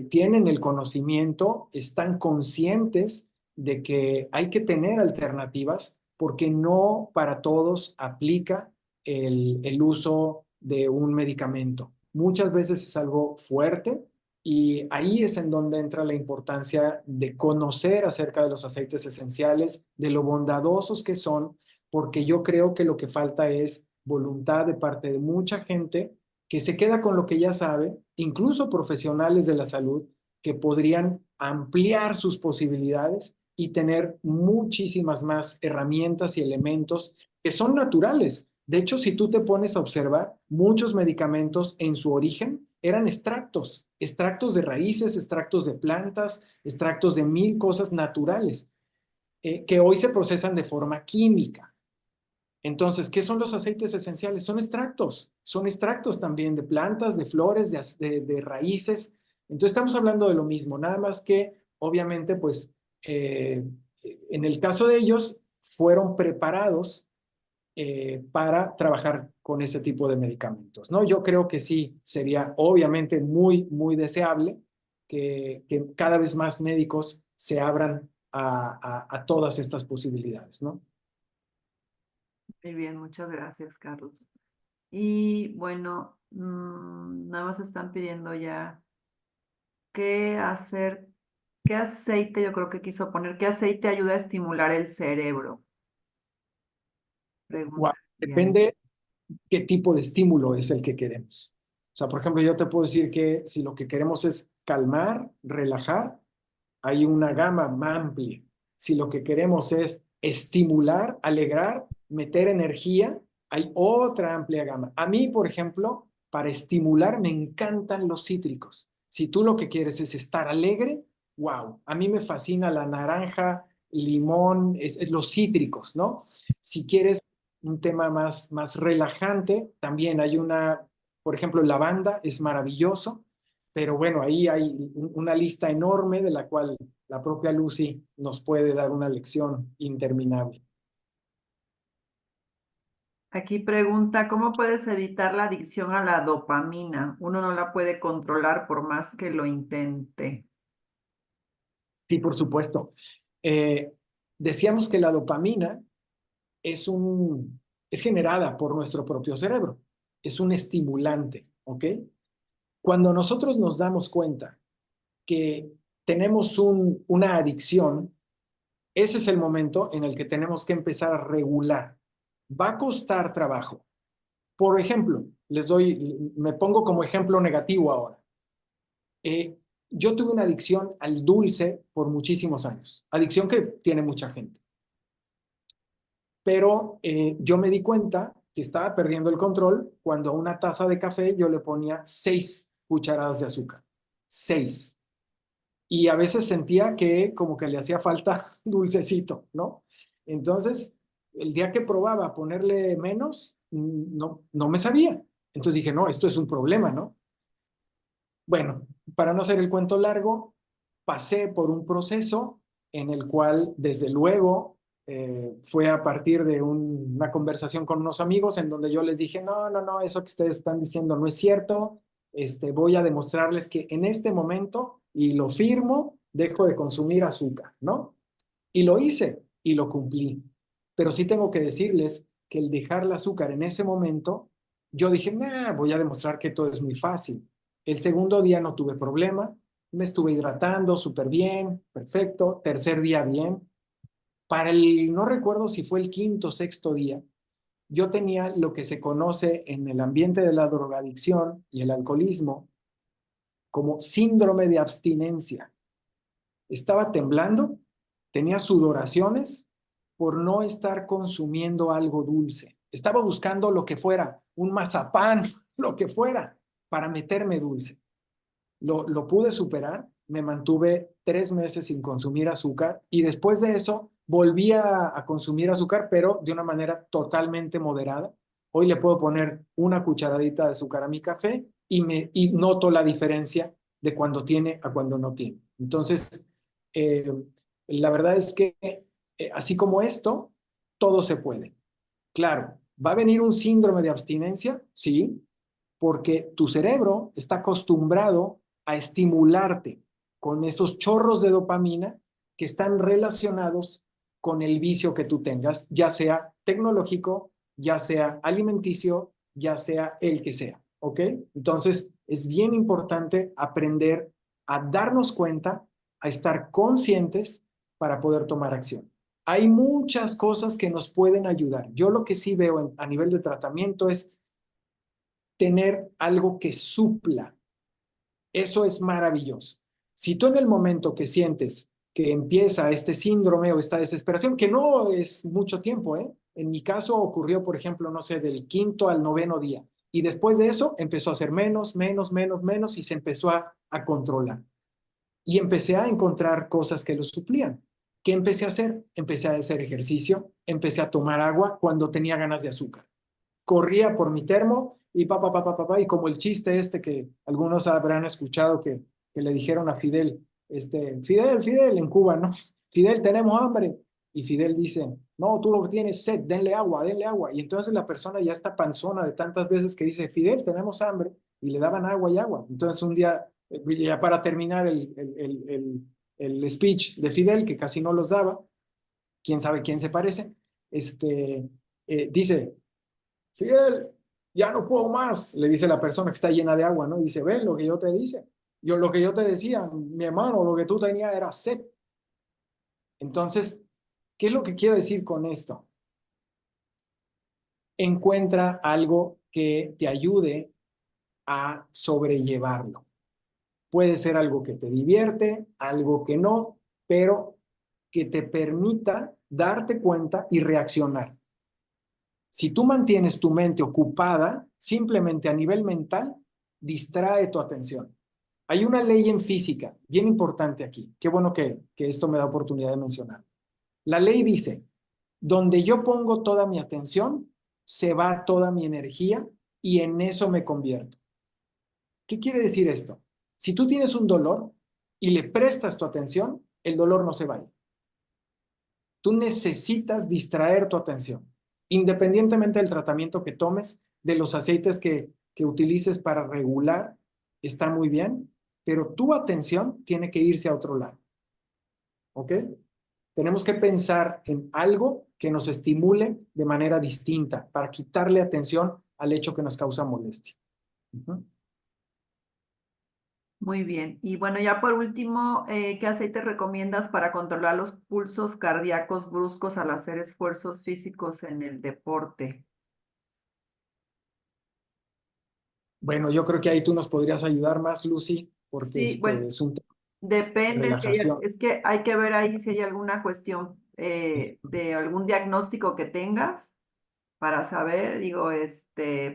tienen el conocimiento, están conscientes de que hay que tener alternativas porque no para todos aplica el uso de un medicamento. Muchas veces es algo fuerte y ahí es en donde entra la importancia de conocer acerca de los aceites esenciales, de lo bondadosos que son, porque yo creo que lo que falta es voluntad de parte de mucha gente que se queda con lo que ya sabe, incluso profesionales de la salud, que podrían ampliar sus posibilidades y tener muchísimas más herramientas y elementos que son naturales. De hecho, si tú te pones a observar, muchos medicamentos en su origen eran extractos, extractos de raíces, extractos de plantas, extractos de mil cosas naturales, que hoy se procesan de forma química. Entonces, ¿qué son los aceites esenciales? Son extractos también de plantas, de flores, de raíces. Entonces, estamos hablando de lo mismo, nada más que, obviamente, pues, en el caso de ellos, fueron preparados para trabajar con ese tipo de medicamentos, ¿no? Yo creo que sí, sería obviamente muy, muy deseable que cada vez más médicos se abran a todas estas posibilidades, ¿no? Muy bien, muchas gracias, Carlos. Y bueno, nada más están pidiendo ya qué hacer, qué aceite, yo creo que quiso poner, qué aceite ayuda a estimular el cerebro. Wow. Pregunta. Bien. Depende qué tipo de estímulo es el que queremos. O sea, por ejemplo, yo te puedo decir que si lo que queremos es calmar, relajar, hay una gama más amplia. Si lo que queremos es estimular, alegrar, meter energía, hay otra amplia gama. A mí, por ejemplo, para estimular me encantan los cítricos. Si tú lo que quieres es estar alegre, wow, a mí me fascina la naranja, limón, los cítricos, ¿no? Si quieres un tema más relajante, también hay por ejemplo, lavanda es maravilloso, pero bueno, ahí hay una lista enorme de la cual la propia Lucy nos puede dar una lección interminable. Aquí pregunta, ¿cómo puedes evitar la adicción a la dopamina? Uno no la puede controlar por más que lo intente. Sí, por supuesto. Eh, Decíamos que la dopamina es generada por nuestro propio cerebro, es un estimulante, ¿ok? Cuando nosotros nos damos cuenta que tenemos una adicción, ese es el momento en el que tenemos que empezar a regular. Va a costar trabajo. Por ejemplo, me pongo como ejemplo negativo ahora. Eh, yo tuve una adicción al dulce por muchísimos años, adicción que tiene mucha gente, pero yo me di cuenta que estaba perdiendo el control cuando a una taza de café yo le ponía 6 cucharadas de azúcar, 6. Y a veces sentía que como que le hacía falta dulcecito, ¿no? Entonces, el día que probaba ponerle menos, no me sabía. Entonces dije, no, esto es un problema, ¿no? Bueno, para no hacer el cuento largo, pasé por un proceso en el cual, desde luego, fue a partir de una conversación con unos amigos en donde yo les dije, no, no, no, eso que ustedes están diciendo no es cierto, voy a demostrarles que en este momento, y lo firmo, dejo de consumir azúcar, ¿no? Y lo hice y lo cumplí. Pero sí tengo que decirles que el dejar el azúcar en ese momento, yo dije, nah, voy a demostrar que todo es muy fácil. El segundo día no tuve problema, me estuve hidratando súper bien, perfecto. Tercer día bien. No recuerdo si fue el quinto o sexto día, yo tenía lo que se conoce en el ambiente de la drogadicción y el alcoholismo como síndrome de abstinencia. Estaba temblando, tenía sudoraciones por no estar consumiendo algo dulce. Estaba buscando lo que fuera, un mazapán, lo que fuera, para meterme dulce. Lo pude superar, me mantuve 3 meses sin consumir azúcar y después de eso volví a consumir azúcar, pero de una manera totalmente moderada. Hoy le puedo poner una cucharadita de azúcar a mi café y noto la diferencia de cuando tiene a cuando no tiene. Entonces, eh, la verdad es que así como esto, todo se puede. Claro, ¿va a venir un síndrome de abstinencia? Sí, porque tu cerebro está acostumbrado a estimularte con esos chorros de dopamina que están relacionados con el vicio que tú tengas, ya sea tecnológico, ya sea alimenticio, ya sea el que sea, ¿ok? Entonces, es bien importante aprender a darnos cuenta, a estar conscientes para poder tomar acción. Hay muchas cosas que nos pueden ayudar. Yo lo que sí veo a nivel de tratamiento es tener algo que supla. Eso es maravilloso. Si tú en el momento que sientes que empieza este síndrome o esta desesperación, que no es mucho tiempo, ¿eh? En mi caso ocurrió, por ejemplo, no sé, del 5º al 9º día. Y después de eso empezó a hacer menos, menos, menos, menos y se empezó a controlar. Y empecé a encontrar cosas que lo suplían. ¿Qué empecé a hacer? Empecé a hacer ejercicio, empecé a tomar agua cuando tenía ganas de azúcar. Corría por mi termo y y como el chiste este que algunos habrán escuchado que le dijeron a Fidel, Fidel, en Cuba, ¿no? Fidel, tenemos hambre. Y Fidel dice, no, tú lo que tienes es sed, denle agua, denle agua. Y entonces la persona ya está panzona de tantas veces que dice, Fidel, tenemos hambre. Y le daban agua y agua. Entonces un día, ya para terminar el speech de Fidel, que casi no los daba, quién sabe quién se parece, dice, Fidel, ya no puedo más, le dice la persona que está llena de agua, ¿no? Y dice, ve lo que yo te dice. Lo que yo te decía, mi hermano, lo que tú tenías era sed. Entonces, ¿qué es lo que quiero decir con esto? Encuentra algo que te ayude a sobrellevarlo. Puede ser algo que te divierte, algo que no, pero que te permita darte cuenta y reaccionar. Si tú mantienes tu mente ocupada, simplemente a nivel mental, distrae tu atención. Hay una ley en física bien importante aquí. Qué bueno que esto me da oportunidad de mencionar. La ley dice, donde yo pongo toda mi atención, se va toda mi energía y en eso me convierto. ¿Qué quiere decir esto? Si tú tienes un dolor y le prestas tu atención, el dolor no se va a ir. Tú necesitas distraer tu atención, independientemente del tratamiento que tomes, de los aceites que utilices para regular, está muy bien, pero tu atención tiene que irse a otro lado. ¿Ok? Tenemos que pensar en algo que nos estimule de manera distinta para quitarle atención al hecho que nos causa molestia. Uh-huh. Muy bien. Y bueno, ya por último, ¿qué aceite recomiendas para controlar los pulsos cardíacos bruscos al hacer esfuerzos físicos en el deporte? Bueno, yo creo que ahí tú nos podrías ayudar más, Lucy, porque Sí, bueno, es un tema de depende, relajación. es que hay que ver ahí si hay alguna cuestión de algún diagnóstico que tengas para saber, digo,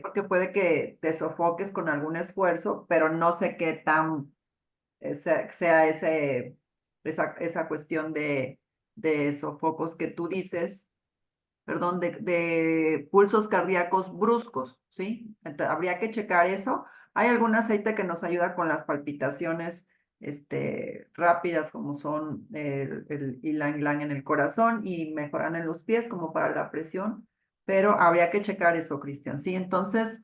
porque puede que te sofoques con algún esfuerzo, pero no sé qué tan sea esa cuestión de sofocos que tú dices, perdón, de pulsos cardíacos bruscos, ¿sí? Entonces, habría que checar eso. Hay algún aceite que nos ayuda con las palpitaciones rápidas, como son el ylang ylang en el corazón y mejoran en los pies, como para la presión, pero habría que checar eso, Cristian, ¿sí? Entonces,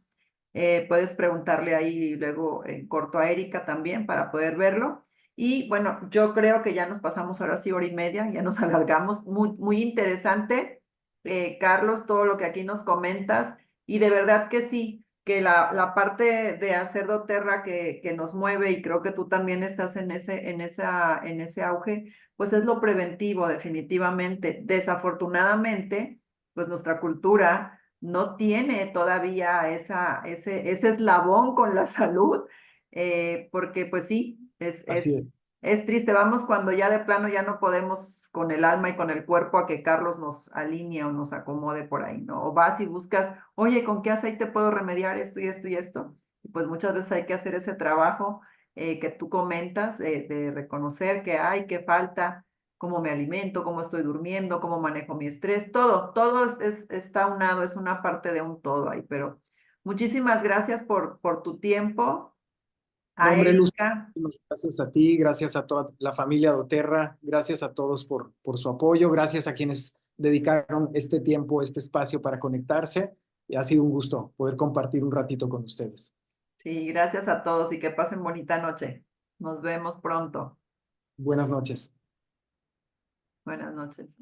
puedes preguntarle ahí luego en corto a Erika también para poder verlo. Y bueno, yo creo que ya nos pasamos ahora sí 1 hora y media, ya nos alargamos, muy, muy interesante, Carlos, todo lo que aquí nos comentas, y de verdad que sí, que la parte de hacer doTERRA que nos mueve, y creo que tú también estás en ese auge, pues es lo preventivo, definitivamente. Desafortunadamente, pues nuestra cultura no tiene todavía ese eslabón con la salud, porque pues sí, Así es. es triste. Vamos cuando ya de plano ya no podemos con el alma y con el cuerpo a que Carlos nos alinee o nos acomode por ahí, ¿no? O vas y buscas, oye, ¿con qué aceite puedo remediar esto y esto y esto? Y pues muchas veces hay que hacer ese trabajo que tú comentas, de reconocer que hay, que falta, cómo me alimento, cómo estoy durmiendo, cómo manejo mi estrés, todo está unado, es una parte de un todo ahí, pero muchísimas gracias por tu tiempo, No, a hombre, Luz, Erika. gracias a ti, gracias a toda la familia doTERRA, gracias a todos por su apoyo, gracias a quienes dedicaron este tiempo, este espacio para conectarse. Y ha sido un gusto poder compartir un ratito con ustedes. Sí, gracias a todos y que pasen bonita noche. Nos vemos pronto. Buenas noches. Buenas noches.